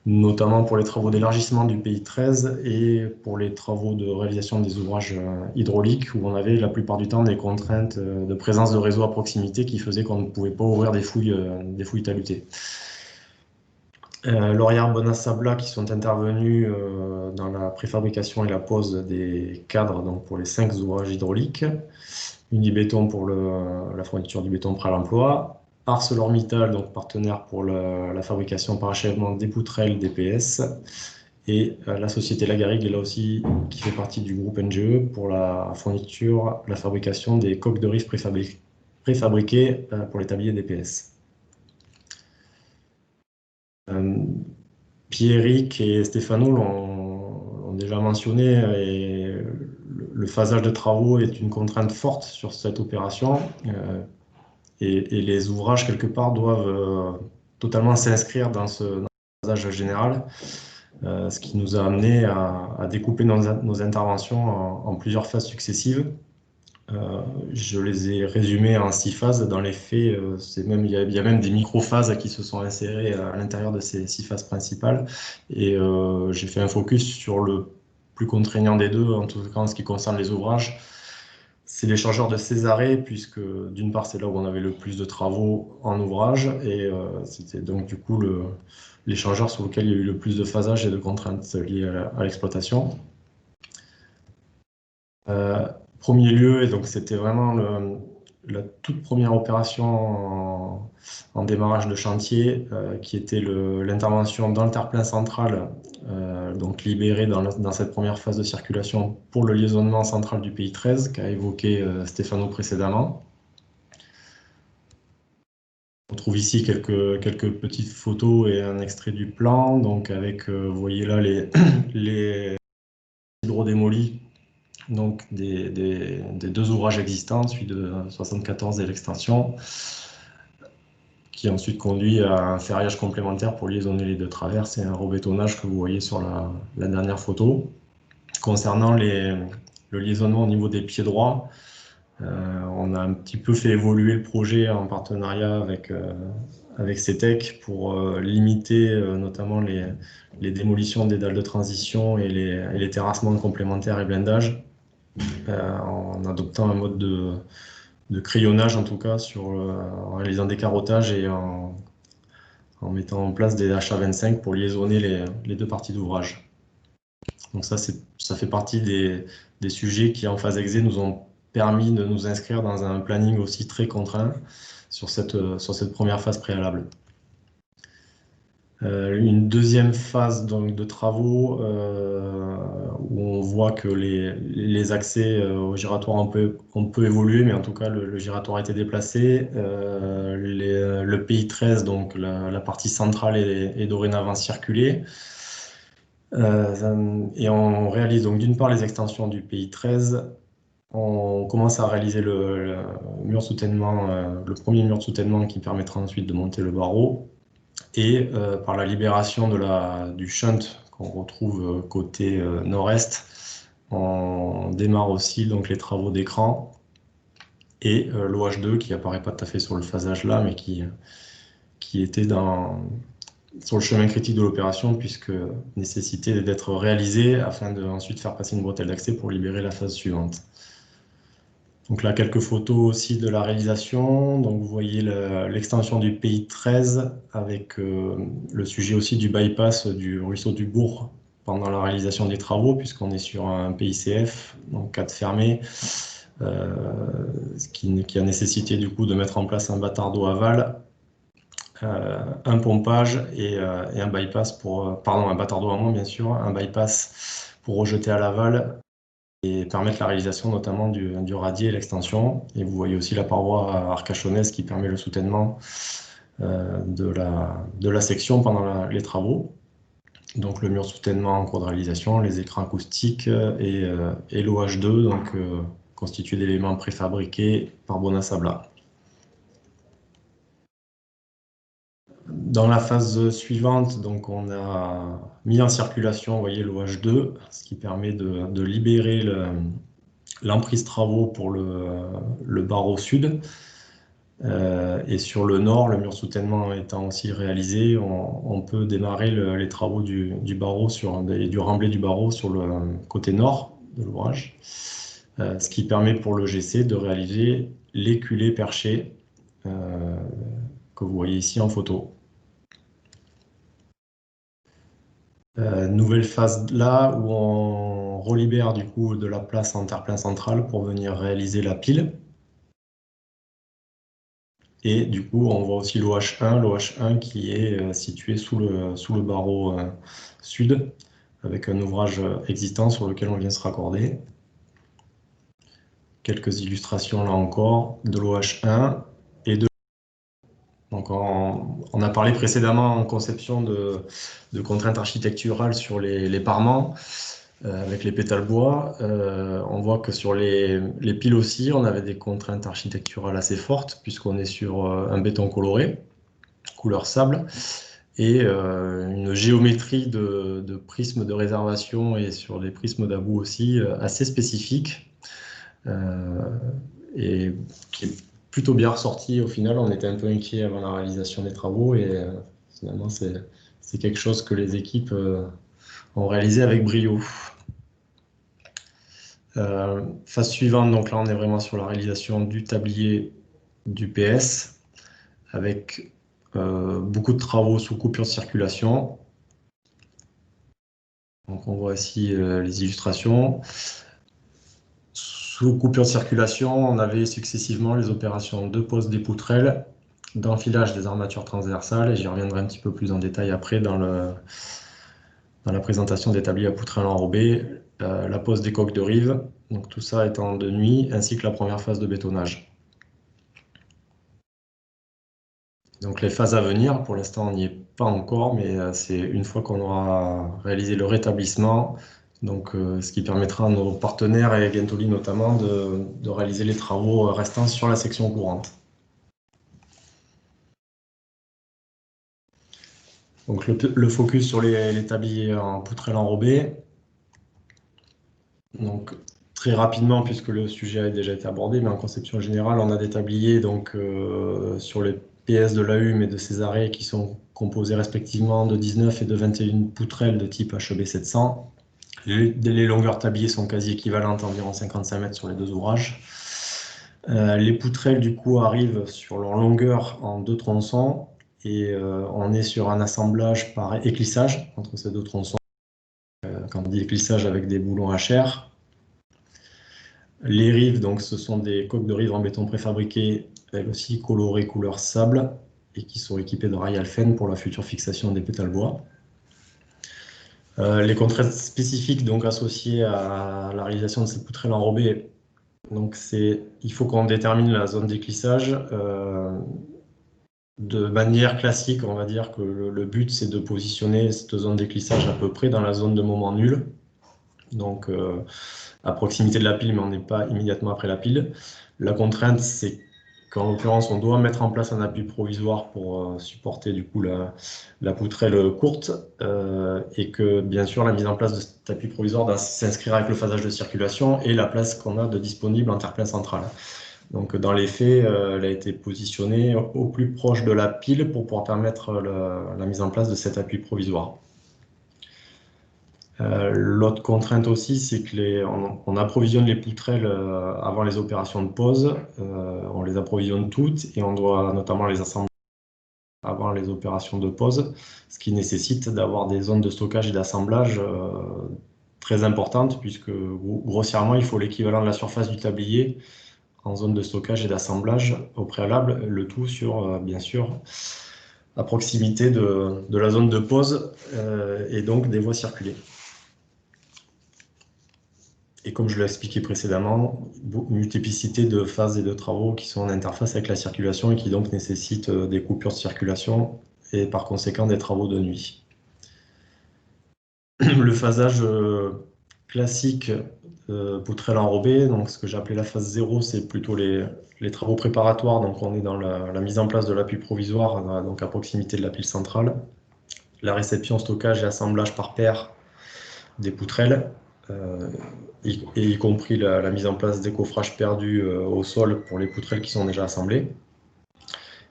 notamment pour les travaux d'élargissement du PI 13 et pour les travaux de réalisation des ouvrages hydrauliques, où on avait la plupart du temps des contraintes de présence de réseau à proximité qui faisaient qu'on ne pouvait pas ouvrir des fouilles talutées. Laurière Bonassabla qui sont intervenus dans la préfabrication et la pose des cadres donc pour les 5 ouvrages hydrauliques, Unibéton pour la fourniture du béton prêt à l'emploi, ArcelorMittal, donc partenaire pour la fabrication par achèvement des poutrelles DPS, et la société Lagarigue est là aussi qui fait partie du groupe NGE pour la fourniture, la fabrication des coques de riff préfabriquées pour les tabliers DPS. Pierrick et Stéphano l'ont déjà mentionné, et le phasage de travaux est une contrainte forte sur cette opération, et les ouvrages quelque part doivent totalement s'inscrire dans ce phasage général, ce qui nous a amené à découper nos interventions en plusieurs phases successives. Je les ai résumées en 6 phases. Dans les faits, il y a même des micro-phases qui se sont insérées à l'intérieur de ces 6 phases principales. Et j'ai fait un focus sur le plus contraignant des deux, en tout cas en ce qui concerne les ouvrages. C'est l'échangeur de Césarée, puisque d'une part, c'est là où on avait le plus de travaux en ouvrage, et c'était donc du coup l'échangeur sur lequel il y a eu le plus de phasage et de contraintes liées à l'exploitation. Premier lieu, et donc c'était vraiment la toute première opération en démarrage de chantier, qui était l'intervention dans le terre-plein central, donc libéré dans cette première phase de circulation pour le liaisonnement central du PI 13 qu'a évoqué Stéphano précédemment. On trouve ici quelques petites photos et un extrait du plan, donc avec, vous voyez là les hydrodémolis, donc des 2 ouvrages existants, celui de 74 et l'extension, qui ensuite conduit à un ferraillage complémentaire pour liaisonner les 2 traverses et un rebétonnage que vous voyez sur la dernière photo. Concernant le liaisonnement au niveau des pieds droits, on a un petit peu fait évoluer le projet en partenariat avec CETEC pour limiter notamment les démolitions des dalles de transition et les terrassements complémentaires et blindage, en adoptant un mode de crayonnage en tout cas, en réalisant des carottages et en mettant en place des HA25 pour liaisonner les 2 parties d'ouvrage. Donc ça fait partie des sujets qui en phase exé nous ont permis de nous inscrire dans un planning aussi très contraint sur cette première phase préalable. Une deuxième phase donc, de travaux où on voit que les accès au giratoire on peut évoluer, mais en tout cas le giratoire a été déplacé. Le PI 13, donc la partie centrale est dorénavant circulée. Et on réalise donc d'une part les extensions du PI 13. On commence à réaliser le mur soutènement, le premier mur de soutènement qui permettra ensuite de monter le barreau. et par la libération du shunt qu'on retrouve côté nord-est, on démarre aussi donc les travaux d'écran et l'OH2 qui apparaît pas tout à fait sur le phasage là, mais qui était sur le chemin critique de l'opération, puisque nécessité d'être réalisé afin de ensuite faire passer une bretelle d'accès pour libérer la phase suivante. Donc là, quelques photos aussi de la réalisation. Donc vous voyez l'extension du pays 13 avec le sujet aussi du bypass du ruisseau du Bourg pendant la réalisation des travaux, puisqu'on est sur un PICF, donc cadre fermé, qui a nécessité du coup de mettre en place un bâtard d'eau aval, un pompage et un bypass un bâtard d'eau amont bien sûr, un bypass pour rejeter à l'aval et permettre la réalisation notamment du radier et l'extension. Et vous voyez aussi la paroi arcachonnaise qui permet le soutènement de la section pendant les travaux. Donc le mur de soutènement en cours de réalisation, les écrans acoustiques et l'OH2, donc constitué d'éléments préfabriqués par Bonasabla. Dans la phase suivante, donc on a mis en circulation, vous voyez, l'OH2, ce qui permet de libérer l'emprise travaux pour le barreau sud. Et sur le nord, le mur soutènement étant aussi réalisé, on peut démarrer les travaux du barreau et du remblai du barreau sur le côté nord de l'ouvrage, ce qui permet pour le GC de réaliser les culées perchées que vous voyez ici en photo. Nouvelle phase là où on relibère du coup de la place en terre-plein central pour venir réaliser la pile. Et du coup, on voit aussi l'OH1 qui est situé sous le barreau sud, avec un ouvrage existant sur lequel on vient se raccorder. Quelques illustrations là encore de l'OH1 et de... Donc on a parlé précédemment en conception de contraintes architecturales sur les parements. Avec les pétales bois, on voit que sur les piles aussi, on avait des contraintes architecturales assez fortes, puisqu'on est sur un béton coloré, couleur sable, et une géométrie de prismes de réservation et sur des prismes d'abou aussi assez spécifique, et qui est plutôt bien ressorti au final. On était un peu inquiet avant la réalisation des travaux, et finalement c'est quelque chose que les équipes ont réalisé avec brio. Phase suivante, donc là on est vraiment sur la réalisation du tablier du PS avec beaucoup de travaux sous coupure de circulation. Donc on voit ici les illustrations. Sous coupure de circulation, on avait successivement les opérations de pose des poutrelles, d'enfilage des armatures transversales, et j'y reviendrai un petit peu plus en détail après dans la présentation des tabliers à poutrelles enrobées, la pose des coques de rive, donc tout ça étant de nuit, ainsi que la première phase de bétonnage. Donc les phases à venir, pour l'instant on n'y est pas encore, mais c'est une fois qu'on aura réalisé le rétablissement, donc ce qui permettra à nos partenaires et Gentoli notamment de réaliser les travaux restants sur la section courante. Donc le focus sur les tabliers en poutrelles enrobées. Donc très rapidement, puisque le sujet a déjà été abordé, mais en conception générale, on a des tabliers donc, sur les PS de l'AUM et de ces arrêts qui sont composés respectivement de 19 et de 21 poutrelles de type HEB 700. Les longueurs tabliers sont quasi équivalentes, environ 55 mètres sur les deux ouvrages. Les poutrelles du coup arrivent sur leur longueur en 2 tronçons et on est sur un assemblage par éclissage entre ces 2 tronçons. Quand on dit éclissage avec des boulons HR. Les rives, donc, ce sont des coques de rive en béton préfabriquées, elles aussi colorées couleur sable, et qui sont équipées de rails alphène pour la future fixation des pétales bois. Les contraintes spécifiques donc, associées à la réalisation de ces poutrelles enrobées, donc il faut qu'on détermine la zone d'éclissage. De manière classique, on va dire que le but, c'est de positionner cette zone d'éclissage à peu près dans la zone de moment nul. Donc, à proximité de la pile, mais on n'est pas immédiatement après la pile. La contrainte, c'est qu'en l'occurrence, on doit mettre en place un appui provisoire pour supporter du coup la poutrelle courte et que bien sûr la mise en place de cet appui provisoire doit s'inscrire avec le phasage de circulation et la place qu'on a de disponible en terre-plein central. Donc dans les faits, elle a été positionnée au plus proche de la pile pour pouvoir permettre la mise en place de cet appui provisoire. L'autre contrainte aussi, c'est qu'on approvisionne les poutrelles avant les opérations de pose. On les approvisionne toutes et on doit notamment les assembler avant les opérations de pose, ce qui nécessite d'avoir des zones de stockage et d'assemblage très importantes, puisque grossièrement, il faut l'équivalent de la surface du tablier en zone de stockage et d'assemblage au préalable, le tout sur, bien sûr, à proximité de la zone de pose et donc des voies circulées. Et comme je l'ai expliqué précédemment, multiplicité de phases et de travaux qui sont en interface avec la circulation et qui donc nécessitent des coupures de circulation et par conséquent des travaux de nuit. Le phasage classique poutrelle enrobée, donc ce que j'ai appelé la phase 0, c'est plutôt les travaux préparatoires. Donc on est dans la mise en place de l'appui provisoire, donc à proximité de la pile centrale. La réception, stockage et assemblage par paire des poutrelles. Y compris la mise en place des coffrages perdus au sol pour les poutrelles qui sont déjà assemblées.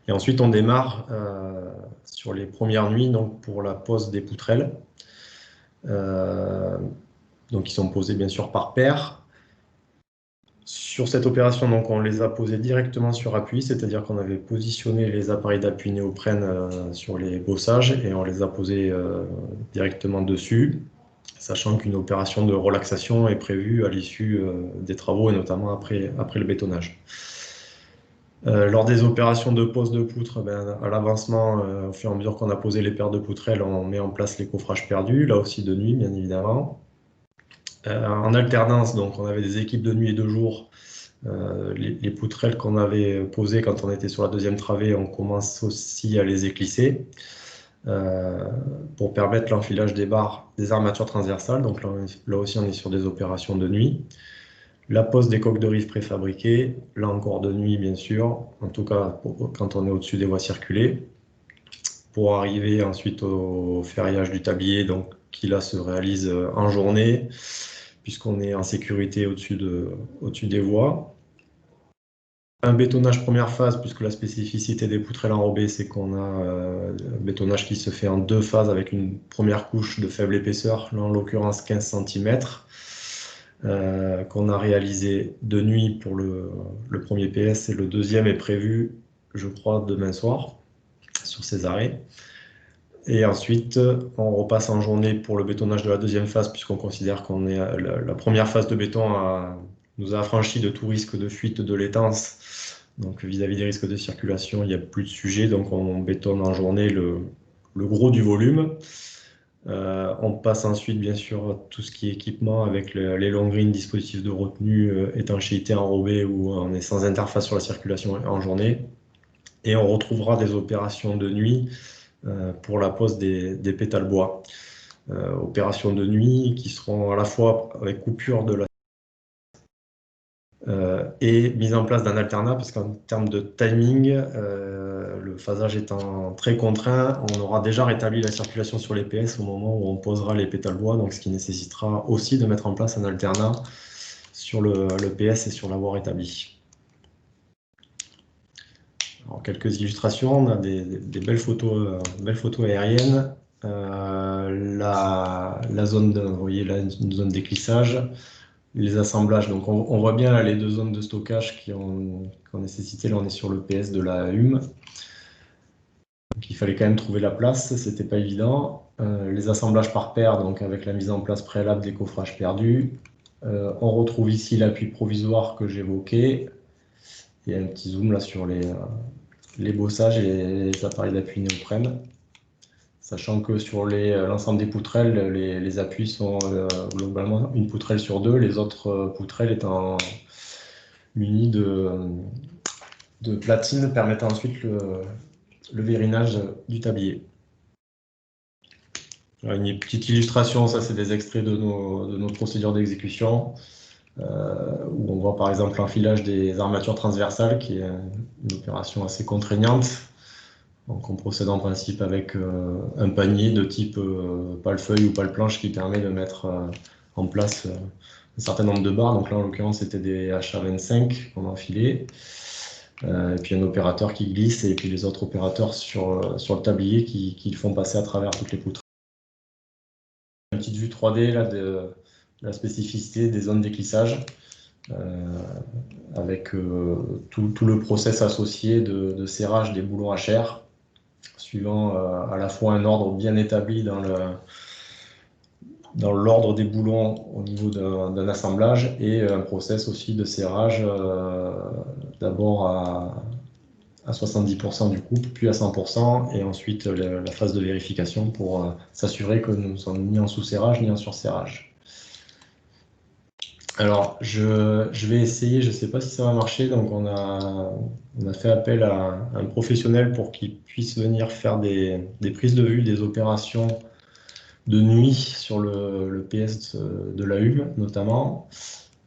Et ensuite, on démarre sur les premières nuits donc pour la pose des poutrelles. Donc, ils sont posés bien sûr par paire. Sur cette opération, donc, on les a posés directement sur appui, c'est-à-dire qu'on avait positionné les appareils d'appui néoprène sur les bossages et on les a posés directement dessus, sachant qu'une opération de relaxation est prévue à l'issue des travaux et notamment après le bétonnage. Lors des opérations de pose de poutres, à l'avancement, au fur et à mesure qu'on a posé les paires de poutrelles, on met en place les coffrages perdus, là aussi de nuit bien évidemment. En alternance, donc on avait des équipes de nuit et de jour. Les poutrelles qu'on avait posées quand on était sur la deuxième travée, on commence aussi à les éclisser. Pour permettre l'enfilage des barres des armatures transversales. Donc là aussi, on est sur des opérations de nuit. La pose des coques de rive préfabriquées, là encore de nuit, bien sûr, en tout cas quand on est au-dessus des voies circulées, pour arriver ensuite au ferriage du tablier, donc qui là se réalise en journée, puisqu'on est en sécurité au-dessus des voies. Un bétonnage première phase, puisque la spécificité des poutrelles enrobées, c'est qu'on a un bétonnage qui se fait en deux phases avec une première couche de faible épaisseur, là en l'occurrence 15 cm, qu'on a réalisé de nuit pour le premier PS et le deuxième est prévu, je crois, demain soir sur ces arrêts. Et ensuite, on repasse en journée pour le bétonnage de la deuxième phase, puisqu'on considère qu'on est la première phase de béton nous a affranchi de tout risque de fuite de l'étance. Donc vis-à-vis des risques de circulation, il n'y a plus de sujet, donc on bétonne en journée le gros du volume. On passe ensuite bien sûr à tout ce qui est équipement avec les long green, dispositifs de retenue, étanchéité enrobée où on est sans interface sur la circulation en journée. Et on retrouvera des opérations de nuit pour la pose des pétales bois. Opérations de nuit qui seront à la fois avec coupure de la et mise en place d'un alternat, parce qu'en termes de timing, le phasage étant très contraint, on aura déjà rétabli la circulation sur les PS au moment où on posera les pétales bois, donc ce qui nécessitera aussi de mettre en place un alternat sur le PS et sur la voie rétablie. Alors, quelques illustrations, on a des belles photos aériennes. La zone, vous voyez là, une zone d'éclissage. Les assemblages, donc on voit bien là, les deux zones de stockage qui ont nécessité, là on est sur le PS de la hume. Donc il fallait quand même trouver la place, c'était pas évident. Les assemblages par paire, donc avec la mise en place préalable des coffrages perdus. On retrouve ici l'appui provisoire que j'évoquais. Il y a un petit zoom là sur les bossages et les appareils d'appui néoprène. Sachant que sur l'ensemble des poutrelles, les appuis sont globalement une poutrelle sur deux, les autres poutrelles étant munies de platines permettant ensuite le vérinage du tablier. Alors, une petite illustration, ça c'est des extraits de nos procédures d'exécution, où on voit par exemple l'enfilage des armatures transversales, qui est une opération assez contraignante. Donc on procède en principe avec un panier de type pale-feuille ou pale-planche qui permet de mettre en place un certain nombre de barres. Donc là, en l'occurrence, c'était des HA25 qu'on a enfilés. Et puis un opérateur qui glisse et puis les autres opérateurs sur le tablier qui le font passer à travers toutes les poutres. Une petite vue 3D là, de la spécificité des zones d'éclissage avec tout le process associé de serrage des boulons HR suivant à la fois un ordre bien établi dans l'ordre des boulons au niveau d'un assemblage et un process aussi de serrage d'abord à 70% du couple, puis à 100%, et ensuite la phase de vérification pour s'assurer que nous ne sommes ni en sous-serrage ni en sur-serrage. Alors, je vais essayer, je ne sais pas si ça va marcher, donc on a fait appel à un professionnel pour qu'il puisse venir faire des prises de vue, des opérations de nuit sur le PS de la Hume, notamment.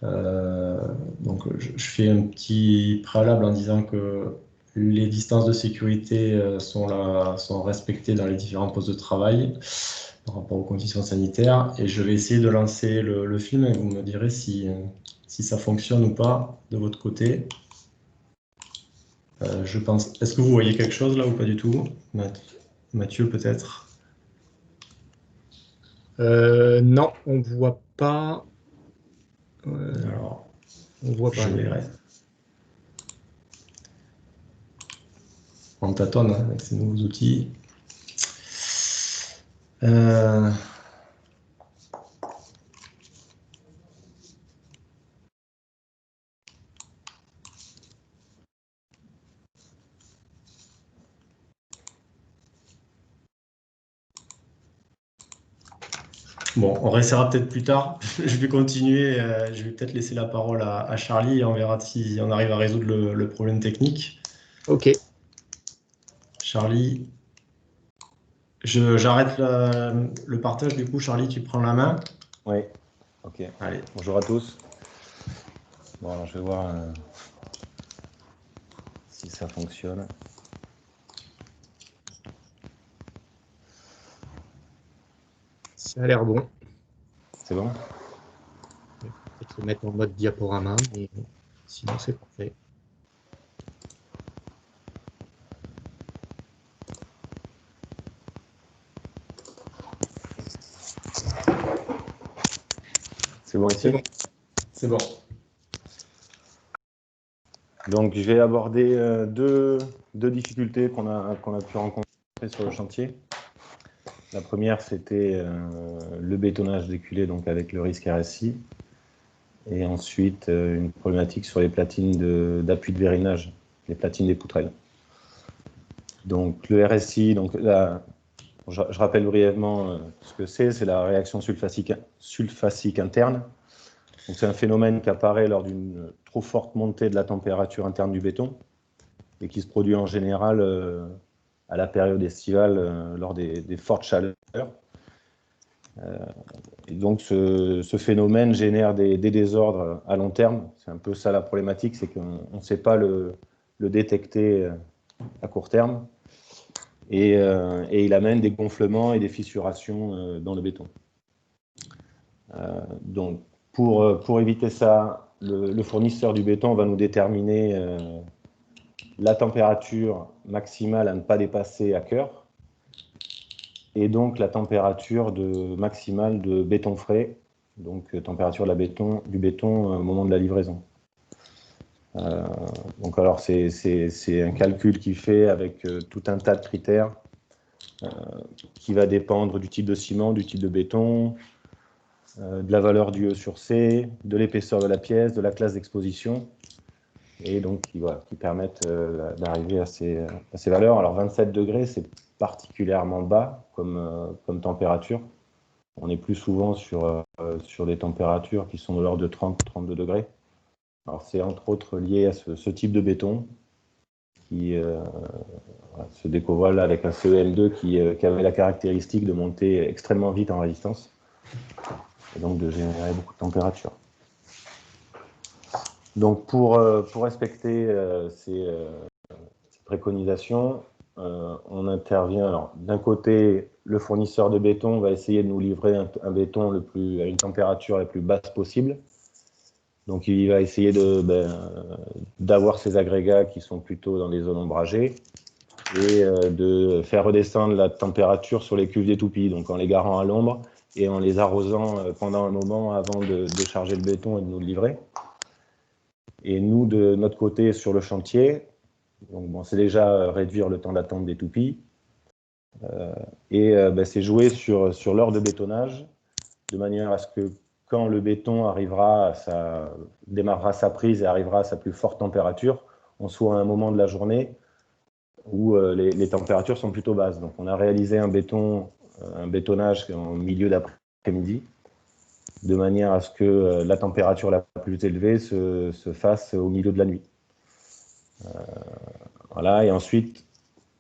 Donc, je fais un petit préalable en disant que les distances de sécurité sont respectées dans les différents postes de travail par rapport aux conditions sanitaires. Et je vais essayer de lancer le film et vous me direz si ça fonctionne ou pas de votre côté. Je pense. Est-ce que vous voyez quelque chose là ou pas du tout? Mathieu, peut-être? Non, on ne voit pas. Alors, on voit pas. Je verrai. On tâtonne hein, avec ces nouveaux outils. Bon, on réessayera peut-être plus tard. Je vais continuer. Je vais peut-être laisser la parole à Charlie et on verra si on arrive à résoudre le problème technique. Ok. Charlie, j'arrête le partage. Du coup, Charlie, tu prends la main. Oui, ok. Allez. Bonjour à tous. Bon, alors je vais voir si ça fonctionne. Ça a l'air bon. C'est bon? Peut-être le mettre en mode diaporama, mais sinon c'est parfait. C'est bon ici? C'est bon. Donc je vais aborder deux difficultés qu'on a pu rencontrer sur le chantier. La première, c'était le bétonnage déculé, donc avec le risque RSI. Et ensuite, une problématique sur les platines d'appui de vérinage, les platines des poutrelles. Donc le RSI, donc là, je rappelle brièvement ce que c'est la réaction sulfacique interne. C'est un phénomène qui apparaît lors d'une trop forte montée de la température interne du béton et qui se produit en général à la période estivale lors des fortes chaleurs. Et donc ce phénomène génère des désordres à long terme. C'est un peu ça la problématique, c'est qu'on ne sait pas le détecter à court terme. Et il amène des gonflements et des fissurations dans le béton. Donc, pour éviter ça, le fournisseur du béton va nous déterminer la température maximale à ne pas dépasser à cœur et donc la température maximale de béton frais, donc température du béton au moment de la livraison. Donc alors c'est un calcul qui fait avec tout un tas de critères qui va dépendre du type de ciment, du type de béton, de la valeur du E sur C, de l'épaisseur de la pièce, de la classe d'exposition, et donc qui permettent d'arriver à ces valeurs. Alors 27 degrés, c'est particulièrement bas comme température. On est plus souvent sur des températures qui sont de l'ordre de 30-32 degrés. Alors c'est entre autres lié à ce type de béton qui se décovoile avec un CEL2 qui avait la caractéristique de monter extrêmement vite en résistance et donc de générer beaucoup de température. Donc pour respecter préconisation, on intervient. Alors, d'un côté, le fournisseur de béton va essayer de nous livrer un béton à une température la plus basse possible. Donc, il va essayer d'avoir ces agrégats qui sont plutôt dans les zones ombragées et de faire redescendre la température sur les cuves d'étoupie, donc en les garant à l'ombre et en les arrosant pendant un moment avant de décharger le béton et de nous le livrer. Et nous, de notre côté, sur le chantier, c'est déjà réduire le temps d'attente des toupies c'est jouer sur l'heure de bétonnage de manière à ce que quand le béton démarrera sa prise et arrivera à sa plus forte température, on soit à un moment de la journée où les températures sont plutôt basses. Donc on a réalisé un bétonnage en milieu d'après-midi de manière à ce que la température la plus élevée se fasse au milieu de la nuit. Voilà, et ensuite,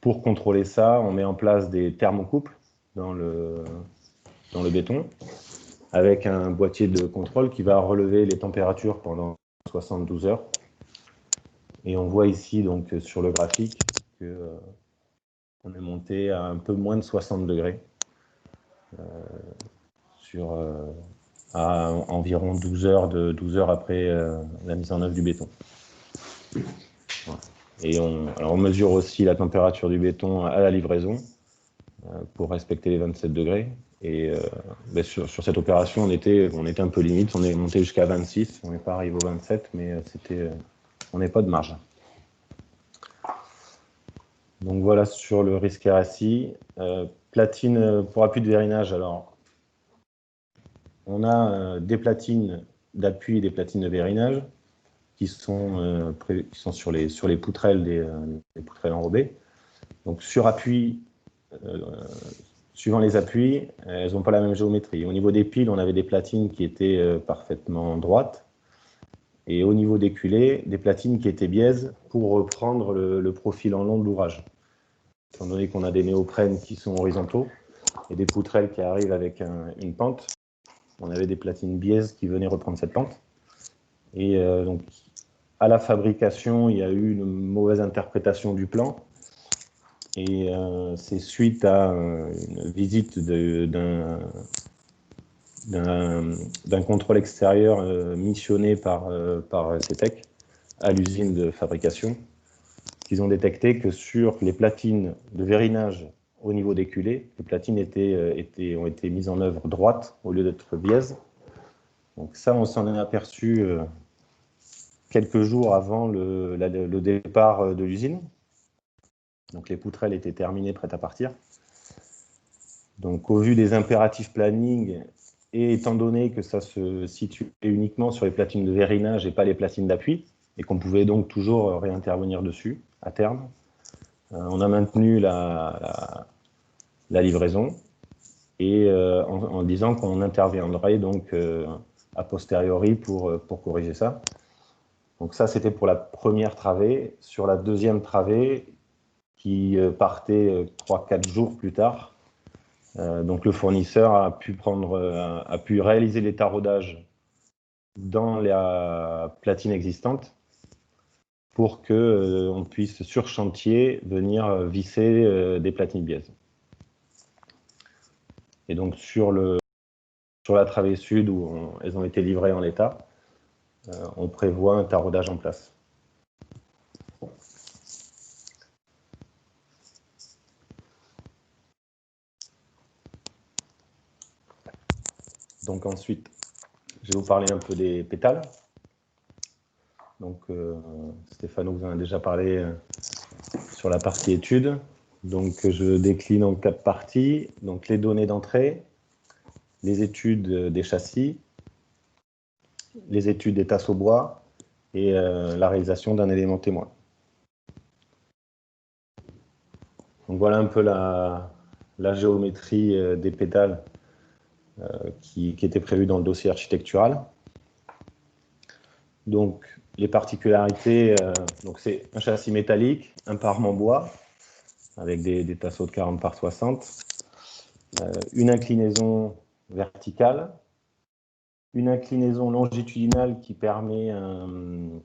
pour contrôler ça, on met en place des thermocouples dans le béton, avec un boîtier de contrôle qui va relever les températures pendant 72 heures. Et on voit ici, donc, sur le graphique, qu'on est monté à un peu moins de 60 degrés, à environ 12 heures après la mise en œuvre du béton. Voilà. Et on mesure aussi la température du béton à la livraison pour respecter les 27 degrés. Et sur cette opération, on était un peu limite. On est monté jusqu'à 26. On n'est pas arrivé aux 27, mais on n'est pas de marge. Donc voilà sur le risque RSI. Platine pour appui de vérinage. Alors, on a des platines d'appui et des platines de vérinage qui sont sur les poutrelles des poutrelles enrobées. Donc sur appui, suivant les appuis, elles n'ont pas la même géométrie. Au niveau des piles, on avait des platines qui étaient parfaitement droites. Et au niveau des culées, des platines qui étaient biaises pour reprendre le profil en long de l'ouvrage. Étant donné qu'on a des néoprènes qui sont horizontaux et des poutrelles qui arrivent avec une pente, on avait des platines biaises qui venaient reprendre cette pente. Et donc, à la fabrication, il y a eu une mauvaise interprétation du plan. Et c'est suite à une visite d'un contrôle extérieur missionné par CETEC à l'usine de fabrication qu'ils ont détecté que sur les platines de vérinage au niveau des culées, les platines ont été mises en œuvre droites au lieu d'être biaises. Donc ça, on s'en est aperçu quelques jours avant le départ de l'usine. Donc les poutrelles étaient terminées, prêtes à partir. Donc au vu des impératifs planning, et étant donné que ça se situait uniquement sur les platines de vérinage et pas les platines d'appui, et qu'on pouvait donc toujours réintervenir dessus à terme, on a maintenu la livraison et en disant qu'on interviendrait donc a posteriori pour corriger ça. Donc ça, c'était pour la première travée. Sur la deuxième travée, qui partait 3-4 jours plus tard, donc le fournisseur a pu réaliser les taraudages dans la platine existante pour qu'on puisse sur chantier venir visser des platines biaises. Et donc sur la travée sud où elles ont été livrées en l'état, on prévoit un taraudage en place. Donc ensuite, je vais vous parler un peu des pétales. Donc Stéphano vous en a déjà parlé sur la partie études. Donc je décline en 4 parties. Donc les données d'entrée, les études des châssis, les études des tasses au bois et la réalisation d'un élément témoin. Donc voilà un peu la géométrie des pétales qui était prévue dans le dossier architectural. Donc les particularités, c'est un châssis métallique, un parement bois avec des tasseaux de 40 par 60, une inclinaison verticale, une inclinaison longitudinale qui permet une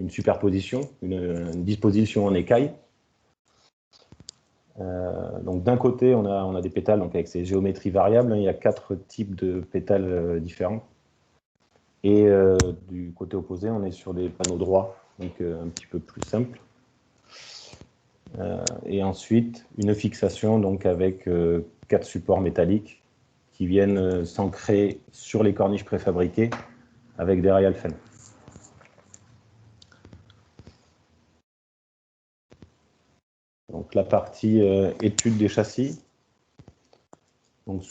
une superposition, une disposition en écaille. Donc d'un côté, on a des pétales donc avec ces géométries variables. Il y a 4 types de pétales différents. Et du côté opposé, on est sur des panneaux droits, donc un petit peu plus simple. Et ensuite, une fixation donc avec 4 supports métalliques qui viennent s'ancrer sur les corniches préfabriquées avec des rails Alphen. Donc la partie étude des châssis. Donc,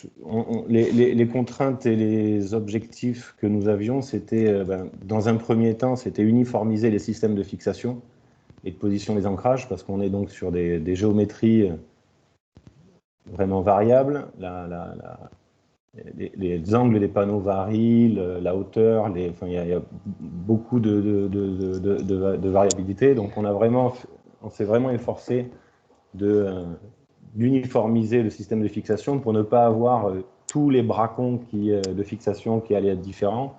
les contraintes et les objectifs que nous avions, c'était, dans un premier temps, c'était uniformiser les systèmes de fixation et de position des ancrages, parce qu'on est donc sur des géométries vraiment variables. Les angles des panneaux varient, la hauteur, enfin, il y a beaucoup de variabilité. Donc on s'est vraiment efforcé d'uniformiser le système de fixation pour ne pas avoir tous les bracons de fixation qui allaient être différents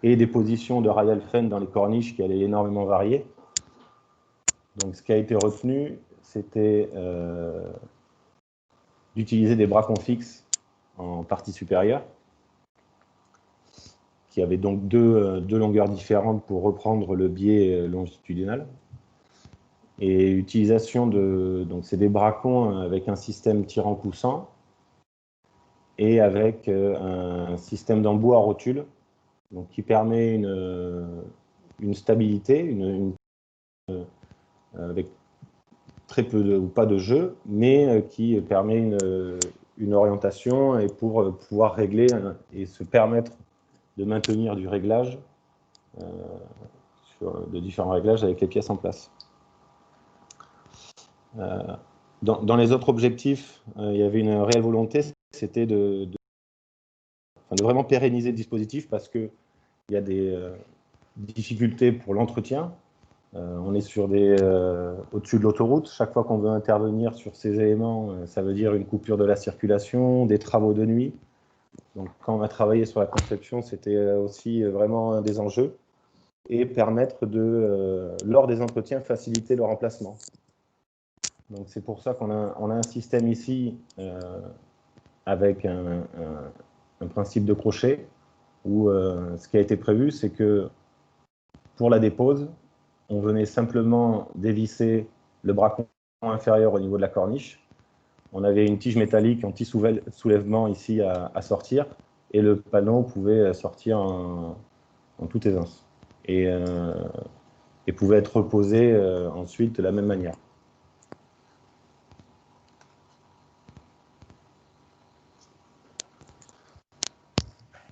et des positions de rails Alphen dans les corniches qui allaient énormément varier. Donc ce qui a été retenu, c'était d'utiliser des bracons fixes en partie supérieure, qui avaient donc deux longueurs différentes pour reprendre le biais longitudinal. Et utilisation donc c'est des bracons avec un système tirant-poussant et avec un système d'embout à rotule, donc qui permet une stabilité, avec très peu ou pas de jeu, mais qui permet une orientation et pour pouvoir régler et se permettre de maintenir du réglage, de différents réglages avec les pièces en place. Dans les autres objectifs, il y avait une réelle volonté, c'était de vraiment pérenniser le dispositif parce qu'il y a des difficultés pour l'entretien. On est au-dessus de l'autoroute. Chaque fois qu'on veut intervenir sur ces éléments, ça veut dire une coupure de la circulation, des travaux de nuit. Donc, quand on a travaillé sur la conception, c'était aussi vraiment un des enjeux et permettre lors des entretiens, faciliter le remplacement. Donc c'est pour ça qu'on a un système ici avec un principe de crochet où ce qui a été prévu, c'est que pour la dépose, on venait simplement dévisser le bracon inférieur au niveau de la corniche. On avait une tige métallique anti-soulèvement ici à sortir et le panneau pouvait sortir en toute aisance et pouvait être reposé ensuite de la même manière.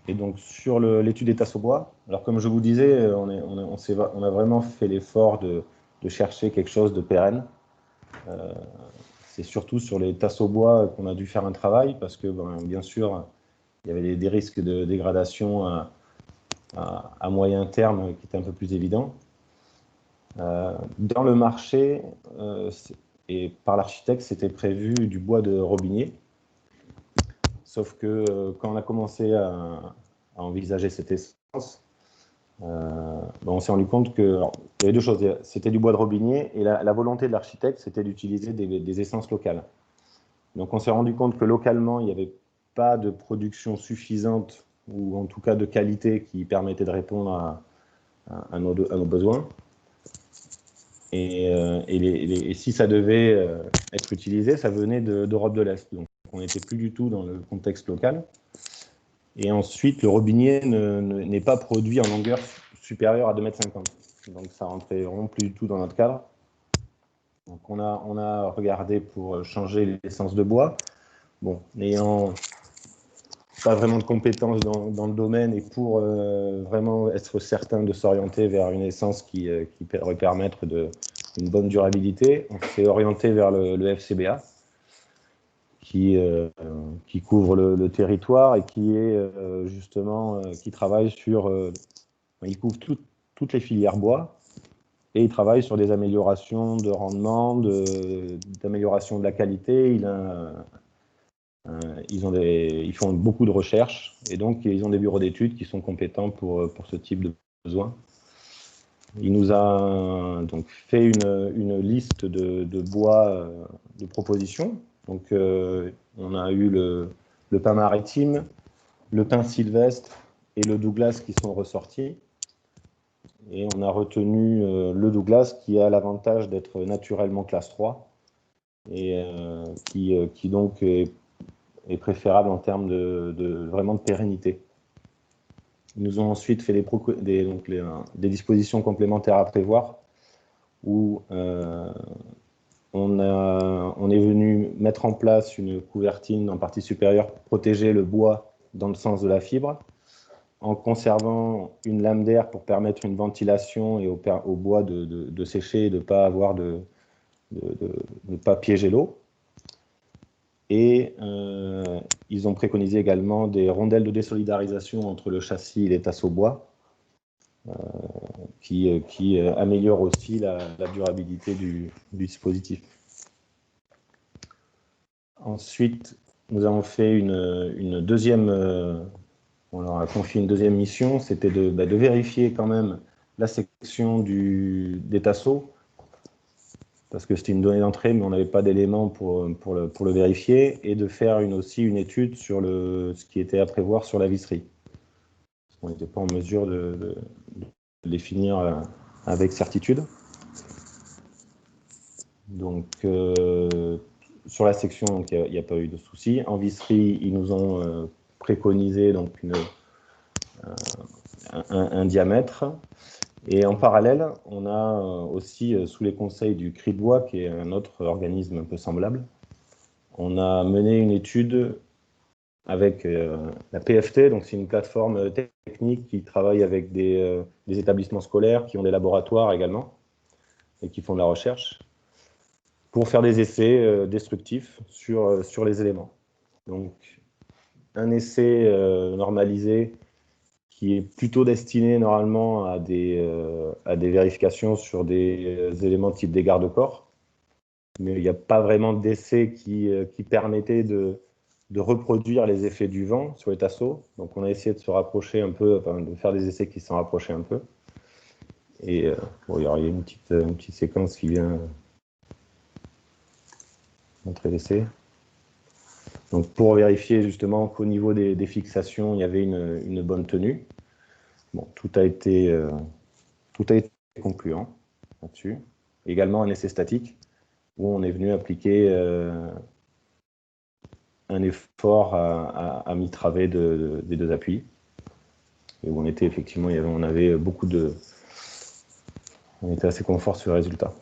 Et donc, sur l'étude des tasseaux bois, alors comme je vous disais, on a vraiment fait l'effort de chercher quelque chose de pérenne. C'est surtout sur les tasseaux bois qu'on a dû faire un travail, parce que, bien sûr, il y avait des risques de dégradation à moyen terme qui étaient un peu plus évidents. Dans le marché, et par l'architecte, c'était prévu du bois de robinier. Sauf que quand on a commencé à envisager cette essence, on s'est rendu compte qu'il y avait deux choses. C'était du bois de robinier et la volonté de l'architecte, c'était d'utiliser des essences locales. Donc on s'est rendu compte que localement, il n'y avait pas de production suffisante ou en tout cas de qualité qui permettait de répondre à nos besoins. Et si ça devait être utilisé, ça venait d'Europe de l'Est. Donc on n'était plus du tout dans le contexte local. Et ensuite, le robinier n'est pas produit en longueur supérieure à 2,50 m. Donc ça rentrait vraiment plus du tout dans notre cadre. Donc on a regardé pour changer l'essence de bois. Bon, n'ayant pas vraiment de compétences dans le domaine et pour vraiment être certain de s'orienter vers une essence qui pourrait permettre une bonne durabilité, on s'est orienté vers le FCBA. Qui couvre le territoire et qui est justement qui travaille sur il couvre toutes les filières bois et il travaille sur des améliorations de rendement, d'amélioration de la qualité. Ils font beaucoup de recherches et donc ils ont des bureaux d'études qui sont compétents pour ce type de besoin. Il nous a donc fait une liste de bois de propositions. Donc, on a eu le pin maritime, le pin sylvestre et le Douglas qui sont ressortis. Et on a retenu le Douglas qui a l'avantage d'être naturellement classe 3 et qui donc est préférable en termes vraiment de pérennité. Ils nous ont ensuite fait des dispositions complémentaires à prévoir où on est venu mettre en place une couvertine en partie supérieure pour protéger le bois dans le sens de la fibre, en conservant une lame d'air pour permettre une ventilation et au bois de sécher et de ne pas piéger l'eau. Et ils ont préconisé également des rondelles de désolidarisation entre le châssis et les tasseaux bois, qui améliorent aussi la durabilité du dispositif. Ensuite, nous avons fait une deuxième, on leur a confié une deuxième mission, c'était de vérifier quand même la section des tasseaux, parce que c'était une donnée d'entrée, mais on n'avait pas d'éléments pour le vérifier, et de faire aussi une étude sur ce qui était à prévoir sur la visserie. On n'était pas en mesure de définir avec certitude. Donc, sur la section, il n'y a pas eu de souci. En visserie, ils nous ont préconisé donc, un diamètre. Et en parallèle, on a aussi, sous les conseils du Cri de Bois, qui est un autre organisme un peu semblable, on a mené une étude avec la PFT, donc c'est une plateforme technique qui travaille avec des établissements scolaires qui ont des laboratoires également et qui font de la recherche pour faire des essais destructifs sur les éléments. Donc, un essai normalisé qui est plutôt destiné normalement à des vérifications sur des éléments type des garde-corps, mais il n'y a pas vraiment d'essai qui permettait de reproduire les effets du vent sur les tasseaux. Donc on a essayé de se rapprocher un peu, enfin, de faire des essais qui s'en rapprochaient un peu. Et bon, il y aura une petite séquence qui vient montrer l'essai. Donc pour vérifier justement qu'au niveau des fixations, il y avait une bonne tenue. Bon, tout a été concluant là-dessus. Également un essai statique où on est venu appliquer un effort à mi-travée des deux appuis. Et où on était effectivement, on avait on était assez confort sur le résultat.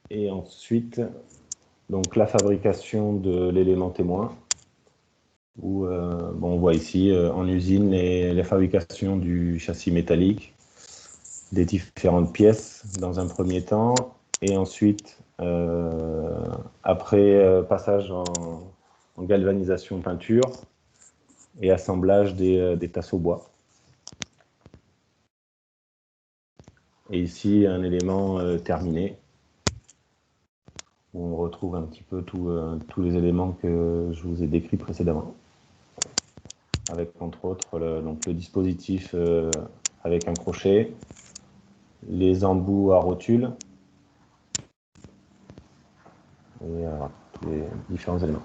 Et ensuite, donc la fabrication de l'élément témoin, où on voit ici en usine la fabrication du châssis métallique, des différentes pièces dans un premier temps, et ensuite, après passage en galvanisation peinture et assemblage des tasseaux bois. Et ici, un élément terminé, où on retrouve un petit peu tous les éléments que je vous ai décrits précédemment. Avec entre autres le dispositif avec un crochet, les embouts à rotule, et tous les différents éléments.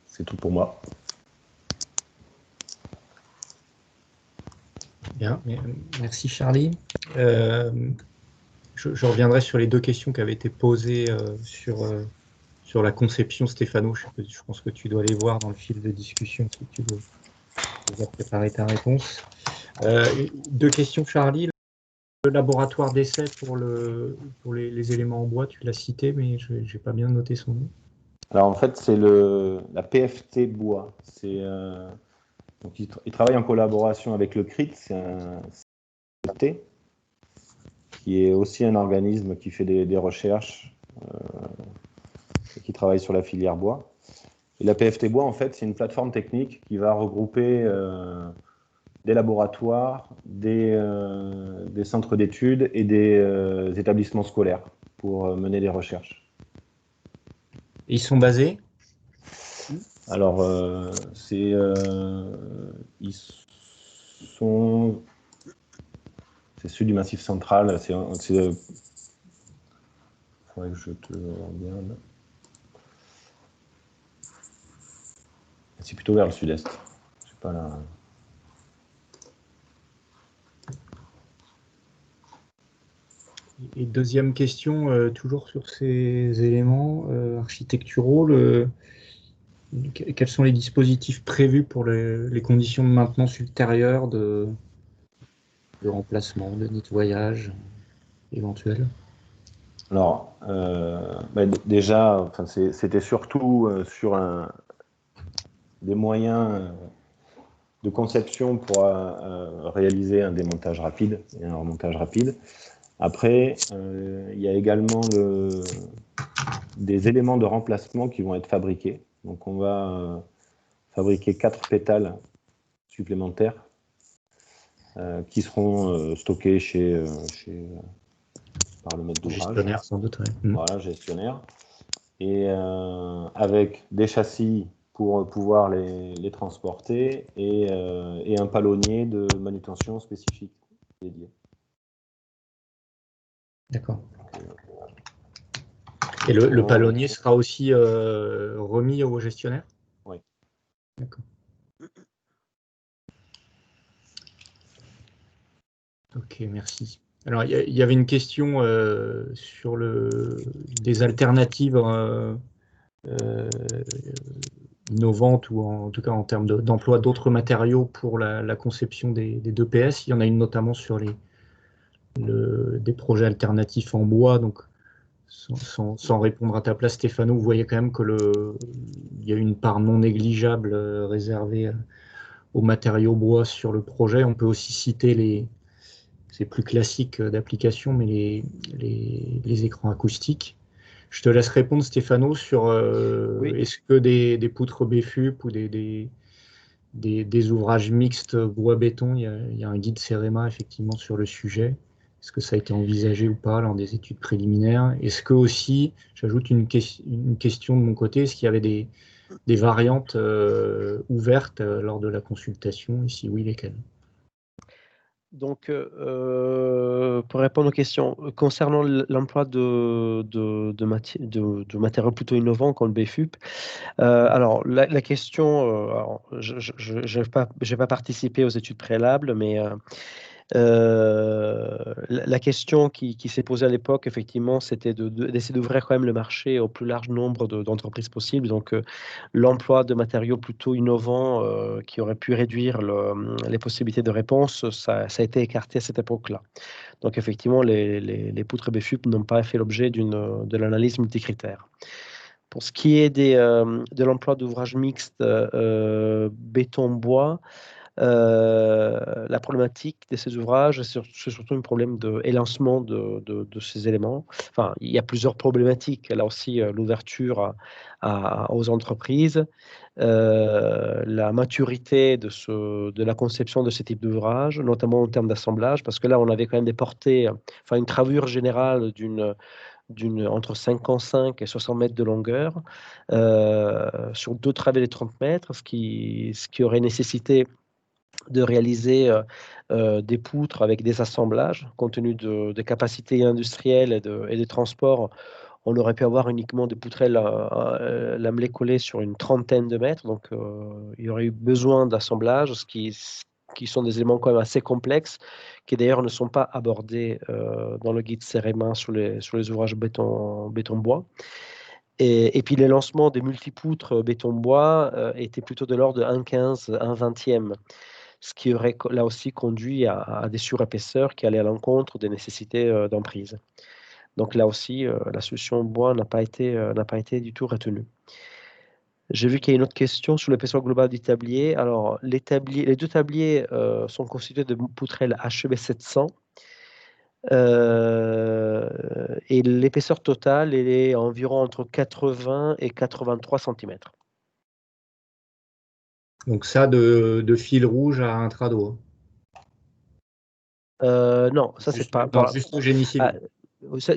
C'est tout pour moi. Bien, merci Charlie. Je reviendrai sur les deux questions qui avaient été posées sur la conception, Stéphano. Je pense que tu dois les voir dans le fil de discussion si tu veux déjà préparer ta réponse. Deux questions, Charlie. Le laboratoire d'essai pour les éléments en bois, tu l'as cité, mais je n'ai pas bien noté son nom. Alors en fait, c'est la PFT Bois. Donc, il travaille en collaboration avec le CRIT, c'est un CT, qui est aussi un organisme qui fait des recherches et qui travaille sur la filière bois. Et la PFT Bois, en fait, c'est une plateforme technique qui va regrouper des laboratoires, des centres d'études et des établissements scolaires pour mener des recherches. Et ils sont basés Alors, ils sont... C'est celui du Massif central. Il faudrait que je te regarde. C'est plutôt vers le sud-est. Je sais pas là. Et deuxième question, toujours sur ces éléments architecturaux, quels sont les dispositifs prévus pour les conditions de maintenance ultérieures de remplacement, de nettoyage éventuel? Alors, déjà, enfin, c'était surtout sur des moyens de conception pour réaliser un démontage rapide et un remontage rapide. Après, il y a également des éléments de remplacement qui vont être fabriqués. Donc, on va fabriquer 4 pétales supplémentaires qui seront stockés par le maître d'ouvrage. Gestionnaire, sans doute. Ouais. Voilà, gestionnaire. Et avec des châssis pour pouvoir les transporter et un palonnier de manutention spécifique dédié. D'accord. Et le palonnier sera aussi remis au gestionnaire? Oui. D'accord. Ok, merci. Alors, il y avait une question sur des alternatives innovantes ou en tout cas en termes d'emploi d'autres matériaux pour la conception des 2PS. Il y en a une notamment sur des projets alternatifs en bois. Donc, sans répondre à ta place, Stéphano, vous voyez quand même il y a une part non négligeable réservée aux matériaux bois sur le projet. On peut aussi citer c'est plus classique d'application, mais les écrans acoustiques. Je te laisse répondre, Stéphano, sur Oui. est-ce que des poutres BFUP ou des ouvrages mixtes bois-béton, il y a un guide CEREMA effectivement sur le sujet. Est-ce que ça a été envisagé ou pas lors des études préliminaires? Est-ce que aussi, j'ajoute une question de mon côté, est-ce qu'il y avait des variantes ouvertes lors de la consultation? Et si oui, lesquelles? Donc, pour répondre aux questions, concernant l'emploi de matériaux plutôt innovants comme le BFUP, alors la question, alors, je n'ai pas participé aux études préalables, mais la question qui s'est posée à l'époque, effectivement, c'était d'essayer d'ouvrir quand même le marché au plus large nombre d'entreprises possibles. Donc, l'emploi de matériaux plutôt innovants qui auraient pu réduire les possibilités de réponse, ça a été écarté à cette époque-là. Donc, effectivement, les poutres BFUP n'ont pas fait l'objet de l'analyse multicritère. Pour ce qui est de l'emploi d'ouvrages mixtes béton-bois, la problématique de ces ouvrages, c'est surtout un problème d'élancement de ces éléments. Enfin, il y a plusieurs problématiques. Là aussi, l'ouverture aux entreprises, la maturité de la conception de ce type d'ouvrage, notamment en termes d'assemblage, parce que là, on avait quand même des portées, enfin, une gravure générale entre 55 et 60 mètres de longueur sur 2 travées de 30 mètres, ce qui aurait nécessité de réaliser des poutres avec des assemblages. Compte tenu des capacités industrielles et des transports, on aurait pu avoir uniquement des poutrelles lamelées collées sur une trentaine de mètres. Donc, il y aurait eu besoin d'assemblages, qui sont des éléments quand même assez complexes, qui d'ailleurs ne sont pas abordés dans le guide CEREMA sur les ouvrages béton-bois. Et puis les lancements des multipoutres béton-bois étaient plutôt de l'ordre de 1,15, 1,20e, ce qui aurait là aussi conduit à des surépaisseurs qui allaient à l'encontre des nécessités d'emprise. Donc là aussi, la solution bois n'a pas été du tout retenue. J'ai vu qu'il y a une autre question sur l'épaisseur globale du tablier. Alors, les 2 tabliers sont constitués de poutrelles HEB 700 et l'épaisseur totale est environ entre 80 et 83 cm. Donc ça, de fil rouge à intrado. Non, ça c'est pas... Juste au génie civil.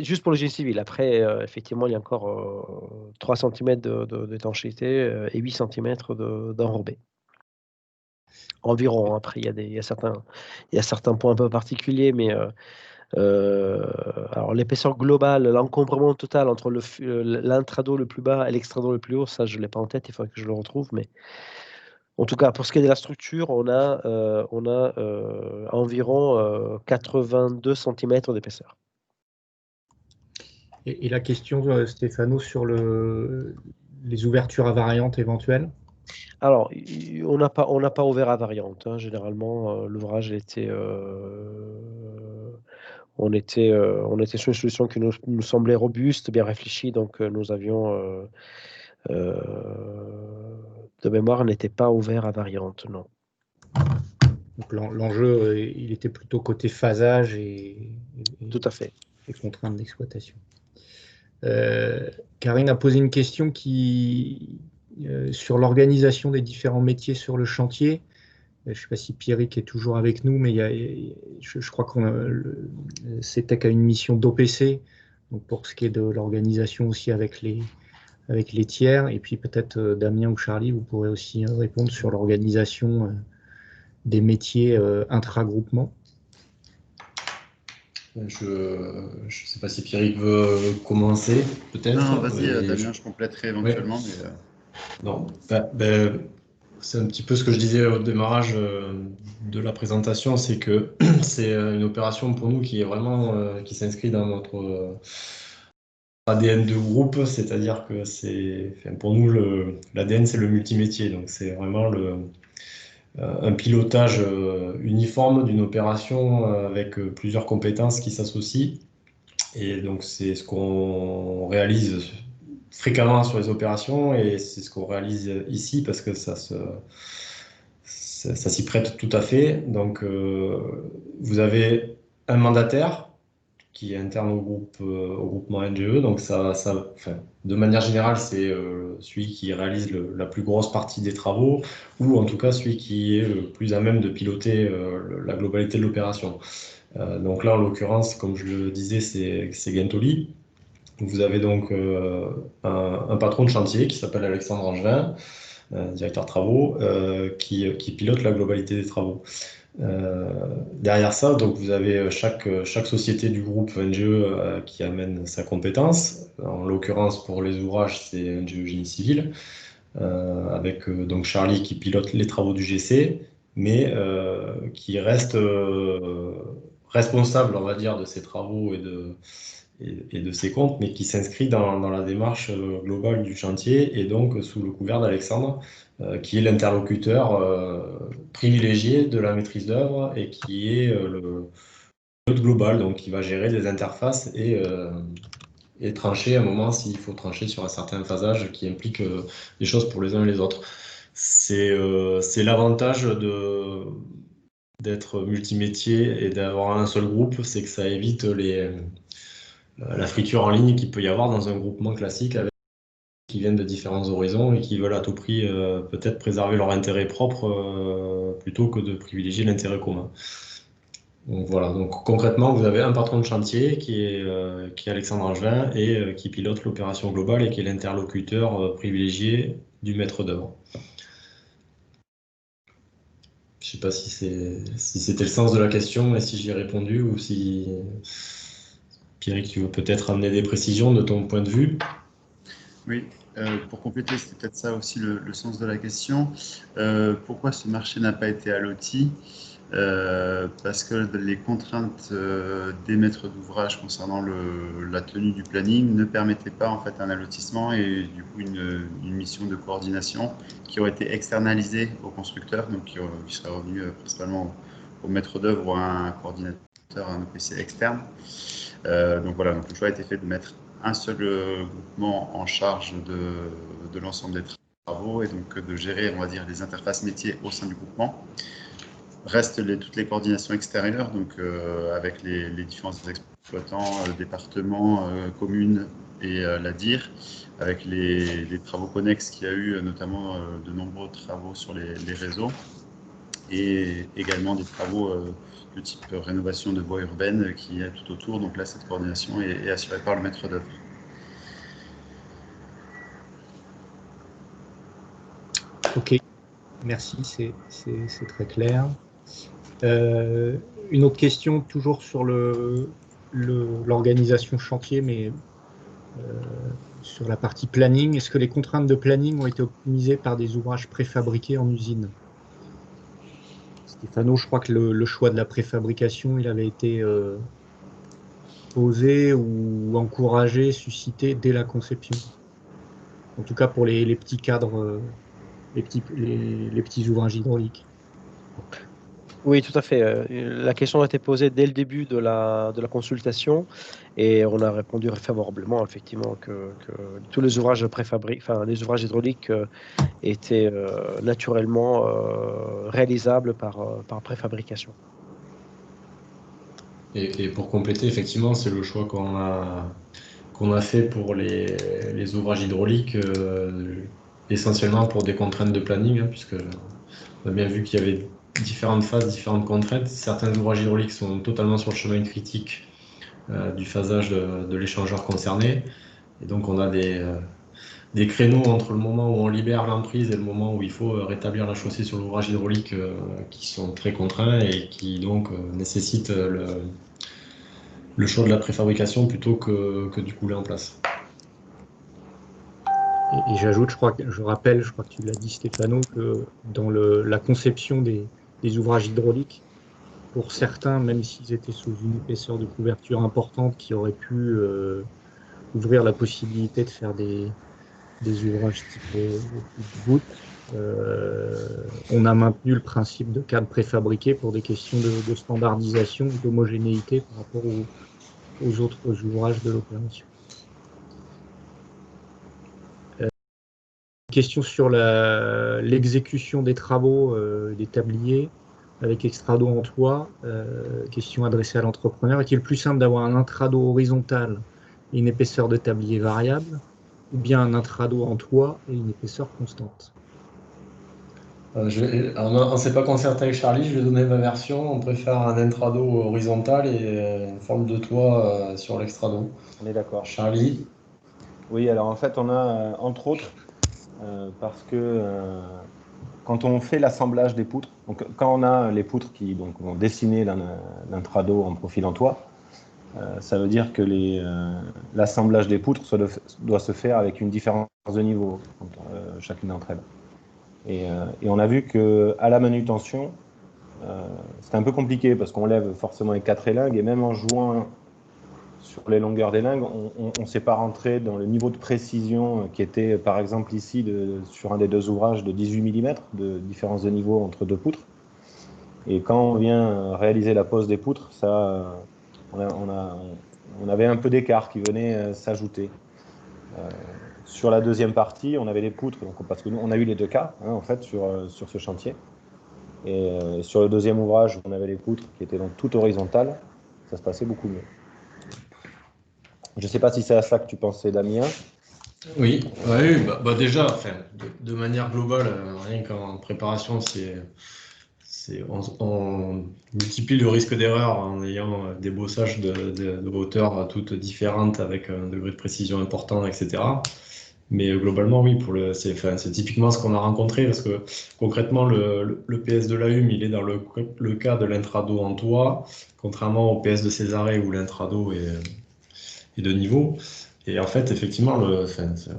Juste pour le génie civil. Après, effectivement, il y a encore 3 cm d'étanchéité et 8 cm d'enrobé. Environ. Après, il y a certains points un peu particuliers, mais alors l'épaisseur globale, l'encombrement total entre l'intrado le plus bas et l'extrado le plus haut, ça je ne l'ai pas en tête, il faudrait que je le retrouve, mais en tout cas pour ce qui est de la structure, on a environ 82 cm d'épaisseur. Et la question, Stéphano, sur les ouvertures à variantes éventuelles? Alors, on n'a pas ouvert à variante, hein. Généralement, l'ouvrage on était sur une solution qui nous semblait robuste, bien réfléchie, donc nous avions de mémoire, n'était pas ouvert à variante, non. Donc l'enjeu, il était plutôt côté phasage et Tout à fait. et contraintes d'exploitation. Karine a posé une question sur l'organisation des différents métiers sur le chantier. Je ne sais pas si Pierrick est toujours avec nous, mais je crois que CETEC a une mission d'OPC, donc pour ce qui est de l'organisation aussi avec les tiers. Et puis peut-être Damien ou Charlie, vous pourrez aussi répondre sur l'organisation des métiers intra-groupement. Je ne sais pas si Pierrick veut commencer, peut-être. Non, vas-y, Damien, je compléterai éventuellement. Ouais. Mais non, c'est un petit peu ce que je disais au démarrage de la présentation, c'est que c'est une opération pour nous qui est vraiment qui s'inscrit dans notre ADN de groupe, c'est-à-dire que pour nous l'ADN c'est le multimétier, donc c'est vraiment un pilotage uniforme d'une opération avec plusieurs compétences qui s'associent. Et donc, c'est ce qu'on réalise fréquemment sur les opérations et c'est ce qu'on réalise ici parce que ça s'y prête tout à fait. Donc, vous avez un mandataire qui est interne au groupement NGE. Donc, de manière générale, c'est celui qui réalise la plus grosse partie des travaux ou en tout cas celui qui est le plus à même de piloter la globalité de l'opération. Donc là, en l'occurrence, comme je le disais, c'est Gentoli. Vous avez donc un patron de chantier qui s'appelle Alexandre Angevin, directeur travaux, qui pilote la globalité des travaux. Derrière ça, donc vous avez chaque société du groupe NGE qui amène sa compétence. En l'occurrence, pour les ouvrages, c'est NGE Génie Civil, avec donc Charlie qui pilote les travaux du GC, mais qui reste responsable, on va dire, de ses travaux et de ses comptes, mais qui s'inscrit dans la démarche globale du chantier et donc sous le couvert d'Alexandre, qui est l'interlocuteur privilégié de la maîtrise d'œuvre et qui est le pilote global, donc qui va gérer des interfaces et trancher à un moment s'il faut trancher sur un certain phasage qui implique des choses pour les uns et les autres. C'est l'avantage d'être multimétier et d'avoir un seul groupe, c'est que ça évite la friture en ligne qu'il peut y avoir dans un groupement classique avec qui viennent de différents horizons et qui veulent à tout prix peut-être préserver leur intérêt propre plutôt que de privilégier l'intérêt commun. Donc voilà, donc concrètement, vous avez un patron de chantier qui est Alexandre Angevin et qui pilote l'opération globale et qui est l'interlocuteur privilégié du maître d'œuvre. Je ne sais pas si c'était le sens de la question et si j'y ai répondu ou si Pierrick, tu veux peut-être amener des précisions de ton point de vue. Oui, pour compléter, c'était peut-être ça aussi le sens de la question. Pourquoi ce marché n'a pas été alloti ? Parce que les contraintes des maîtres d'ouvrage concernant la tenue du planning ne permettaient pas en fait un allotissement et du coup une mission de coordination qui aurait été externalisée au constructeur, donc qui serait revenu principalement au maître d'œuvre ou à un coordinateur, un OPC externe. Donc voilà, donc le choix a été fait de mettre un seul groupement en charge de l'ensemble des travaux et donc de gérer, on va dire, les interfaces métiers au sein du groupement. Restent toutes les coordinations extérieures, donc avec les différents exploitants, départements, communes et la DIR, avec les travaux connexes qu'il y a eu, notamment de nombreux travaux sur les réseaux. et également des travaux de type rénovation de voies urbaines qui est tout autour. Donc là, cette coordination est assurée par le maître d'œuvre. Ok, merci, c'est très clair. Une autre question, toujours sur l'organisation chantier, mais sur la partie planning. Est-ce que les contraintes de planning ont été optimisées par des ouvrages préfabriqués en usine? Stéphano, je crois que le choix de la préfabrication, il avait été posé ou encouragé, suscité dès la conception. En tout cas pour les petits cadres, les petits ouvrages hydrauliques. Oui, tout à fait. La question a été posée dès le début de la consultation et on a répondu favorablement, effectivement, que tous les ouvrages les ouvrages hydrauliques étaient naturellement réalisables par préfabrication. Et pour compléter, effectivement, c'est le choix qu'on a fait pour les ouvrages hydrauliques, essentiellement pour des contraintes de planning, hein, puisque on a bien vu qu'il y avait différentes phases, différentes contraintes. Certains ouvrages hydrauliques sont totalement sur le chemin critique du phasage de l'échangeur concerné. Et donc, on a des créneaux entre le moment où on libère l'emprise et le moment où il faut rétablir la chaussée sur l'ouvrage hydraulique qui sont très contraints et qui donc nécessitent le choix de la préfabrication plutôt que du couler en place. Et j'ajoute, je rappelle, je crois que tu l'as dit Stéphano, que dans la conception des ouvrages hydrauliques, pour certains, même s'ils étaient sous une épaisseur de couverture importante qui aurait pu ouvrir la possibilité de faire des ouvrages type voûte, on a maintenu le principe de cadre préfabriqué pour des questions de standardisation, d'homogénéité par rapport aux autres ouvrages de l'opération. Question sur l'exécution des travaux des tabliers avec extrado en toit. Question adressée à l'entrepreneur. Est-il plus simple d'avoir un intrado horizontal et une épaisseur de tablier variable ou bien un intrado en toit et une épaisseur constante? On ne s'est pas concerté avec Charlie, je vais donner ma version. On préfère un intrado horizontal et une forme de toit sur l'extrado. On est d'accord. Charlie? Oui, alors en fait, on a, entre autres, parce que quand on fait l'assemblage des poutres, donc quand on a les poutres qui donc, vont dessiner l'intrado en profil en toit, ça veut dire que l'assemblage des poutres doit se faire avec une différence de niveau entre chacune d'entre elles. Et on a vu qu'à la manutention, c'était un peu compliqué parce qu'on lève forcément les 4 élingues et même en jouant sur les longueurs d'élingues, on ne s'est pas rentré dans le niveau de précision qui était par exemple ici sur un des deux ouvrages de 18 mm de différence de niveau entre deux poutres. Et quand on vient réaliser la pose des poutres, on avait un peu d'écart qui venait s'ajouter. Sur la deuxième partie, on avait les poutres, donc, parce que nous, on a eu les deux cas en fait, sur ce chantier. Et sur le deuxième ouvrage, on avait les poutres qui étaient donc toutes horizontales. Ça se passait beaucoup mieux. Je ne sais pas si c'est à ça que tu pensais, Damien. Oui, déjà, enfin, de manière globale, rien qu'en préparation, on multiplie le risque d'erreur en ayant des bossages de hauteur toutes différentes avec un degré de précision important, etc. Mais globalement, oui, c'est typiquement ce qu'on a rencontré parce que concrètement, le PS de l'AUM, il est dans le cas de l'intrado en toit, contrairement au PS de Césarée où l'intrado est de niveau. Et en fait, effectivement,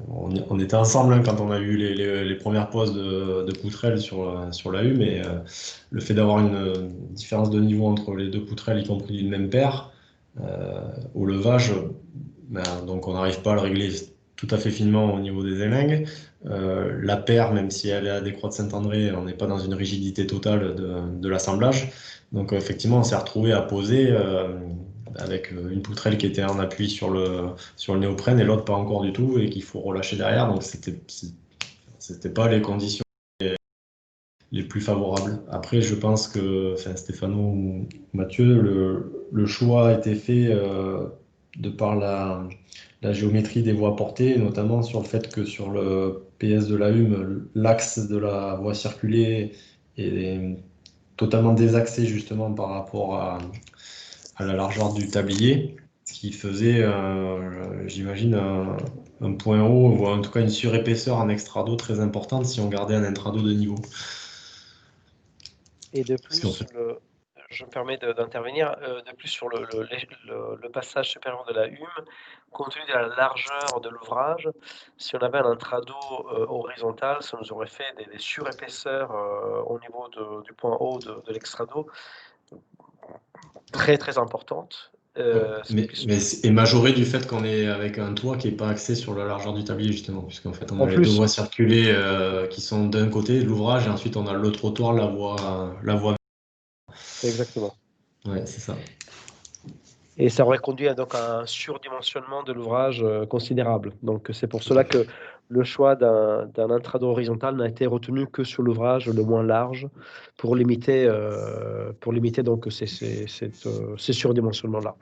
on était ensemble quand on a eu les premières poses de poutrelles sur l'AUM, mais le fait d'avoir une différence de niveau entre les deux poutrelles, y compris d'une même paire, au levage, donc on n'arrive pas à le régler tout à fait finement au niveau des élingues. La paire, même si elle est à Décroix de Saint-André, on n'est pas dans une rigidité totale de l'assemblage. Donc effectivement, on s'est retrouvé à poser avec une poutrelle qui était en appui sur le néoprène et l'autre pas encore du tout et qu'il faut relâcher derrière. Donc c'était pas les conditions les plus favorables. Après, je pense que Stéphano ou Mathieu, le choix a été fait de par la géométrie des voies portées, notamment sur le fait que sur le PS de la l'AUM, l'axe de la voie circulée est totalement désaxé justement par rapport à la largeur du tablier, ce qui faisait, j'imagine, un point haut, ou en tout cas une surépaisseur en extra d'eau très importante si on gardait un intrado de niveau. Et de Parce qu'en plus, fait, je me permets d'intervenir, de plus sur le passage supérieur de la hume, compte tenu de la largeur de l'ouvrage, si on avait un intrado horizontal, ça nous aurait fait des surépaisseurs au niveau du point haut de l'extrado, très très importantes. mais majoré du fait qu'on est avec un toit qui n'est pas axé sur la largeur du tablier, justement, puisqu'en fait, on En a les deux plus, voies circulées qui sont d'un côté de l'ouvrage, et ensuite on a le trottoir, la voie. exactement. Ouais, c'est ça. Et ça aurait conduit donc à un surdimensionnement de l'ouvrage considérable. Donc c'est pour cela que le choix d'un intrado horizontal n'a été retenu que sur l'ouvrage le moins large pour limiter donc ces surdimensionnements-là.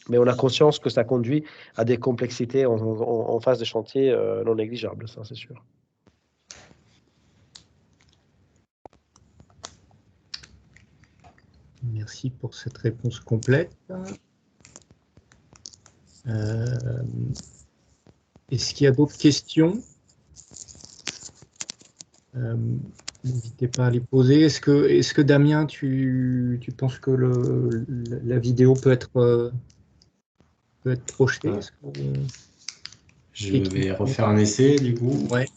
Mais on a conscience que ça conduit à des complexités en phase de chantier non négligeables, ça c'est sûr. Merci pour cette réponse complète. Est-ce qu'il y a d'autres questions? N'hésitez pas à les poser. Est-ce que Damien, tu penses que la vidéo peut être projetée? Ouais. Je Et vais refaire un essai, du coup. Ouais.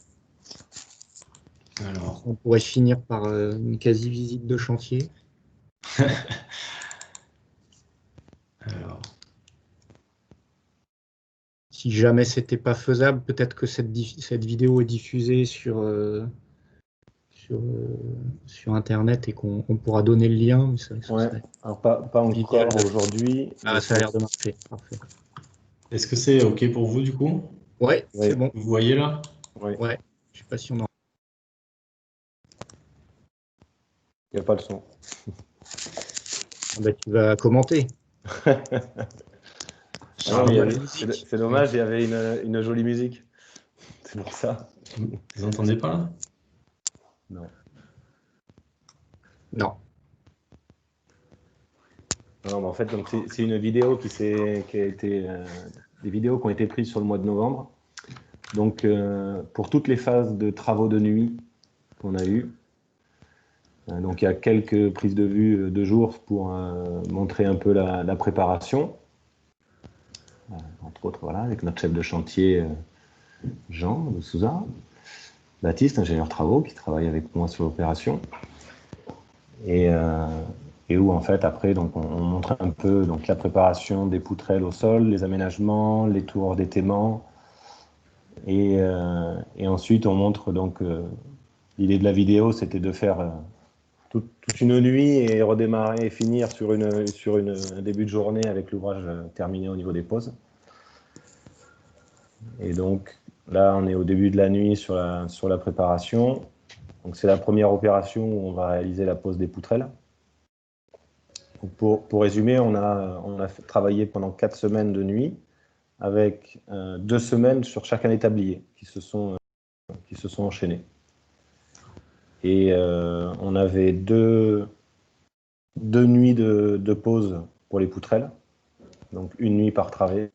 Alors, On pourrait finir par une quasi-visite de chantier. alors, Si jamais c'était pas faisable, peut-être que cette vidéo est diffusée sur Internet et qu'on pourra donner le lien. Mais ça Ouais, serait alors pas idéal encore aujourd'hui. Ah, ça a l'air de marcher. Parfait. est-ce que c'est OK pour vous, du coup? Ouais, Oui. c'est bon. Vous voyez là? Oui. Ouais. Je sais pas si on en... Il n'y a pas le son. Ah bah, tu vas commenter. Non, mais musique. c'est dommage, il y avait une jolie musique. C'est pour ça. Vous entendez pas là? Non. Non. Non, mais en fait, donc c'est une vidéo qui a été des vidéos qui ont été prises sur le mois de novembre. Donc pour toutes les phases de travaux de nuit qu'on a eues. Donc il y a quelques prises de vue de jour pour montrer un peu la préparation. Entre autres, voilà, avec notre chef de chantier Jean de Souza, Baptiste, ingénieur travaux, qui travaille avec moi sur l'opération. Et où en fait après donc on montre un peu donc la préparation des poutrelles au sol, les aménagements, les tours d'étaiement, et ensuite on montre donc l'idée de la vidéo, c'était de faire toute une nuit et redémarrer et finir sur un début de journée avec l'ouvrage terminé au niveau des pauses. Et donc là on est au début de la nuit sur la préparation. Donc c'est la première opération où on va réaliser la pose des poutrelles. Pour résumer, on a travaillé pendant 4 semaines de nuit, avec 2 semaines sur chacun des tabliers qui se sont enchaînés. Et on avait deux nuits de pause pour les poutrelles, donc une nuit par travée.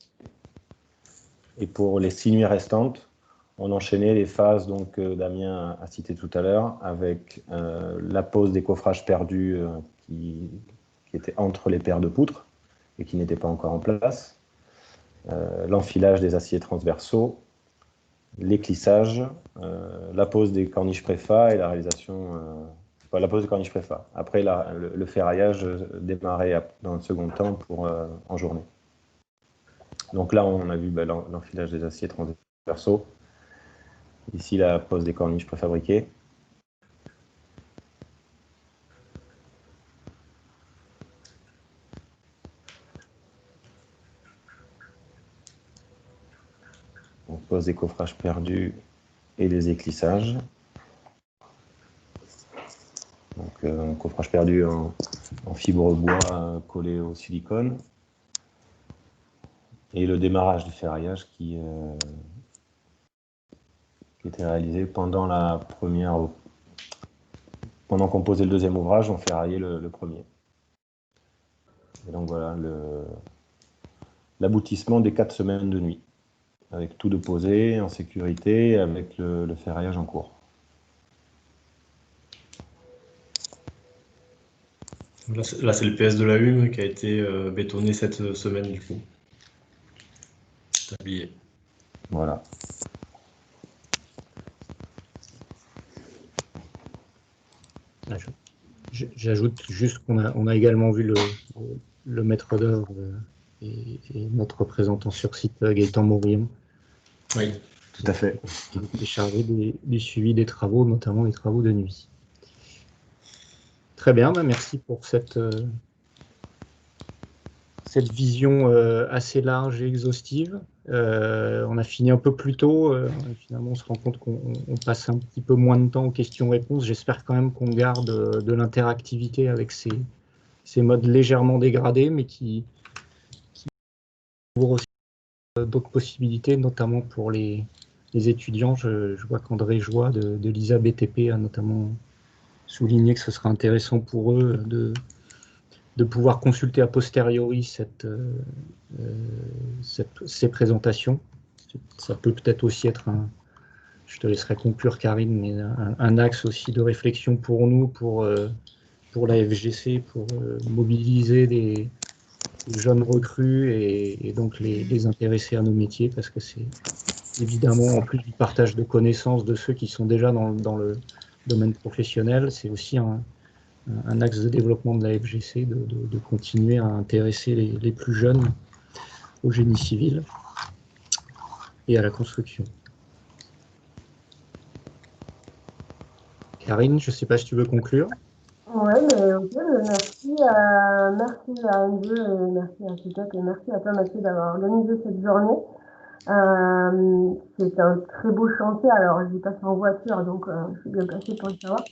Et pour les 6 nuits restantes, on enchaînait les phases donc Damien a cité tout à l'heure, avec la pose des coffrages perdus qui était entre les paires de poutres et qui n'était pas encore en place, l'enfilage des aciers transversaux, l'éclissage, la pose des corniches préfa et la réalisation, la pose des corniches préfa. Après, le ferraillage démarrait dans un second temps en journée. Donc là, on a vu l'enfilage des aciers transversaux. Ici, la pose des corniches préfabriquées. On pose des coffrages perdus et des éclissages. Donc, un coffrage perdu en fibre bois collé au silicone. Et le démarrage du ferraillage qui était réalisé pendant la première pendant qu'on posait le deuxième ouvrage, on ferraillait le premier. Et donc voilà l'aboutissement des 4 semaines de nuit, avec tout de posé, en sécurité, avec le ferraillage en cours. Là, c'est le PS de la Hume qui a été bétonné cette semaine, du coup. Tablier. Voilà. J'ajoute juste qu'on a également vu le maître d'œuvre et notre représentant sur site, Gaëtan Morillon. Oui, tout à fait. Qui est chargé du suivi des travaux, notamment les travaux de nuit. Très bien, merci pour cette vision assez large et exhaustive. On a fini un peu plus tôt. Finalement, on se rend compte qu'on passe un petit peu moins de temps aux questions-réponses. J'espère quand même qu'on garde de l'interactivité avec ces modes légèrement dégradés, mais qui ouvrent aussi d'autres possibilités, notamment pour les étudiants. Je vois qu'André Joie de l'ISA BTP a notamment souligné que ce serait intéressant pour eux de pouvoir consulter a posteriori ces présentations. Ça peut peut-être aussi être je te laisserai conclure Karine, mais un axe aussi de réflexion pour nous, pour la FGC, pour mobiliser des jeunes recrues et donc les intéresser à nos métiers, parce que c'est évidemment, en plus du partage de connaissances de ceux qui sont déjà dans le domaine professionnel, c'est aussi un axe de développement de la FGC, de continuer à intéresser les plus jeunes au génie civil et à la construction. Karine, je ne sais pas si tu veux conclure. Oui, mais ok, merci à N2 et merci à CETEC et merci à toi Mathieu d'avoir organisé cette journée. C'est un très beau chantier, alors j'y passe en voiture, donc je suis bien placée pour le savoir.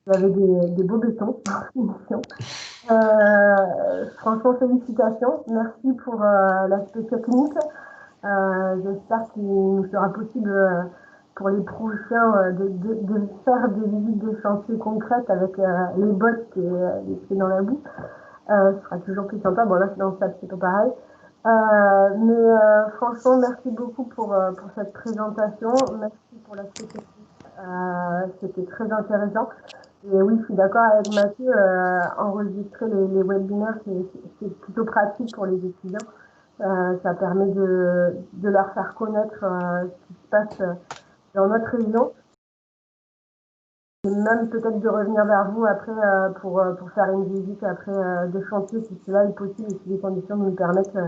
Vous avez des beaux bétons en finition. Franchement, félicitations. Merci pour l'aspect technique. J'espère qu'il nous sera possible pour les prochains de faire des visites de chantier concrètes avec les bottes et les pieds dans la boue. Ce sera toujours plus sympa. Bon, là, dans le stade, c'est pas pareil. Mais franchement, merci beaucoup pour cette présentation. Merci pour l'aspect technique. C'était très intéressant. Et oui, je suis d'accord avec Mathieu, enregistrer les webinaires, c'est plutôt pratique pour les étudiants. Ça permet de leur faire connaître ce qui se passe dans notre région. Et même peut-être de revenir vers vous après pour faire une visite après de chantier, si cela est possible et si les conditions nous le permettent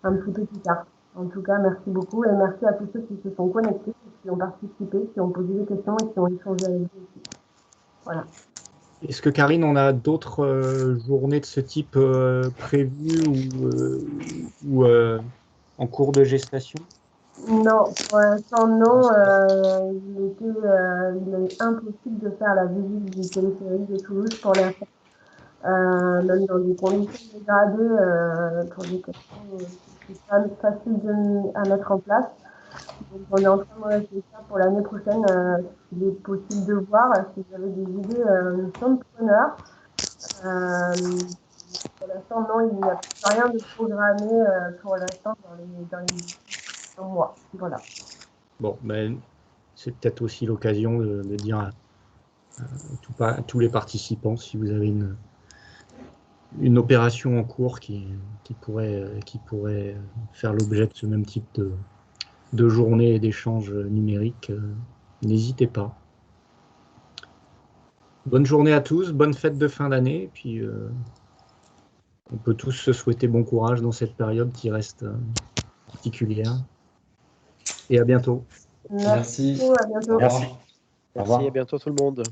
un petit peu plus tard. En tout cas, merci beaucoup et merci à tous ceux qui se sont connectés, qui ont participé, qui ont posé des questions et qui ont échangé avec vous aussi. Voilà. Est-ce que Karine, on a d'autres journées de ce type prévues ou en cours de gestation? Non, pour l'instant non. Il est impossible de faire la visite du téléphérique de Toulouse pour l'instant. Même dans des conditions dégradées, pour des questions qui sont pas faciles à mettre en place. Donc on est en train de réfléchir pour l'année prochaine s'il est possible de voir. Si vous avez des idées, nous sommes preneurs. Pour l'instant, non, il n'y a rien de programmé pour l'instant dans les mois. Voilà. Bon, ben, c'est peut-être aussi l'occasion de dire à tous les participants si vous avez une opération en cours qui pourrait faire l'objet de ce même type de journée et d'échanges numériques, n'hésitez pas. Bonne journée à tous, bonne fête de fin d'année, puis on peut tous se souhaiter bon courage dans cette période qui reste particulière. Et à bientôt. Merci. À bientôt. Merci. Merci, à bientôt tout le monde.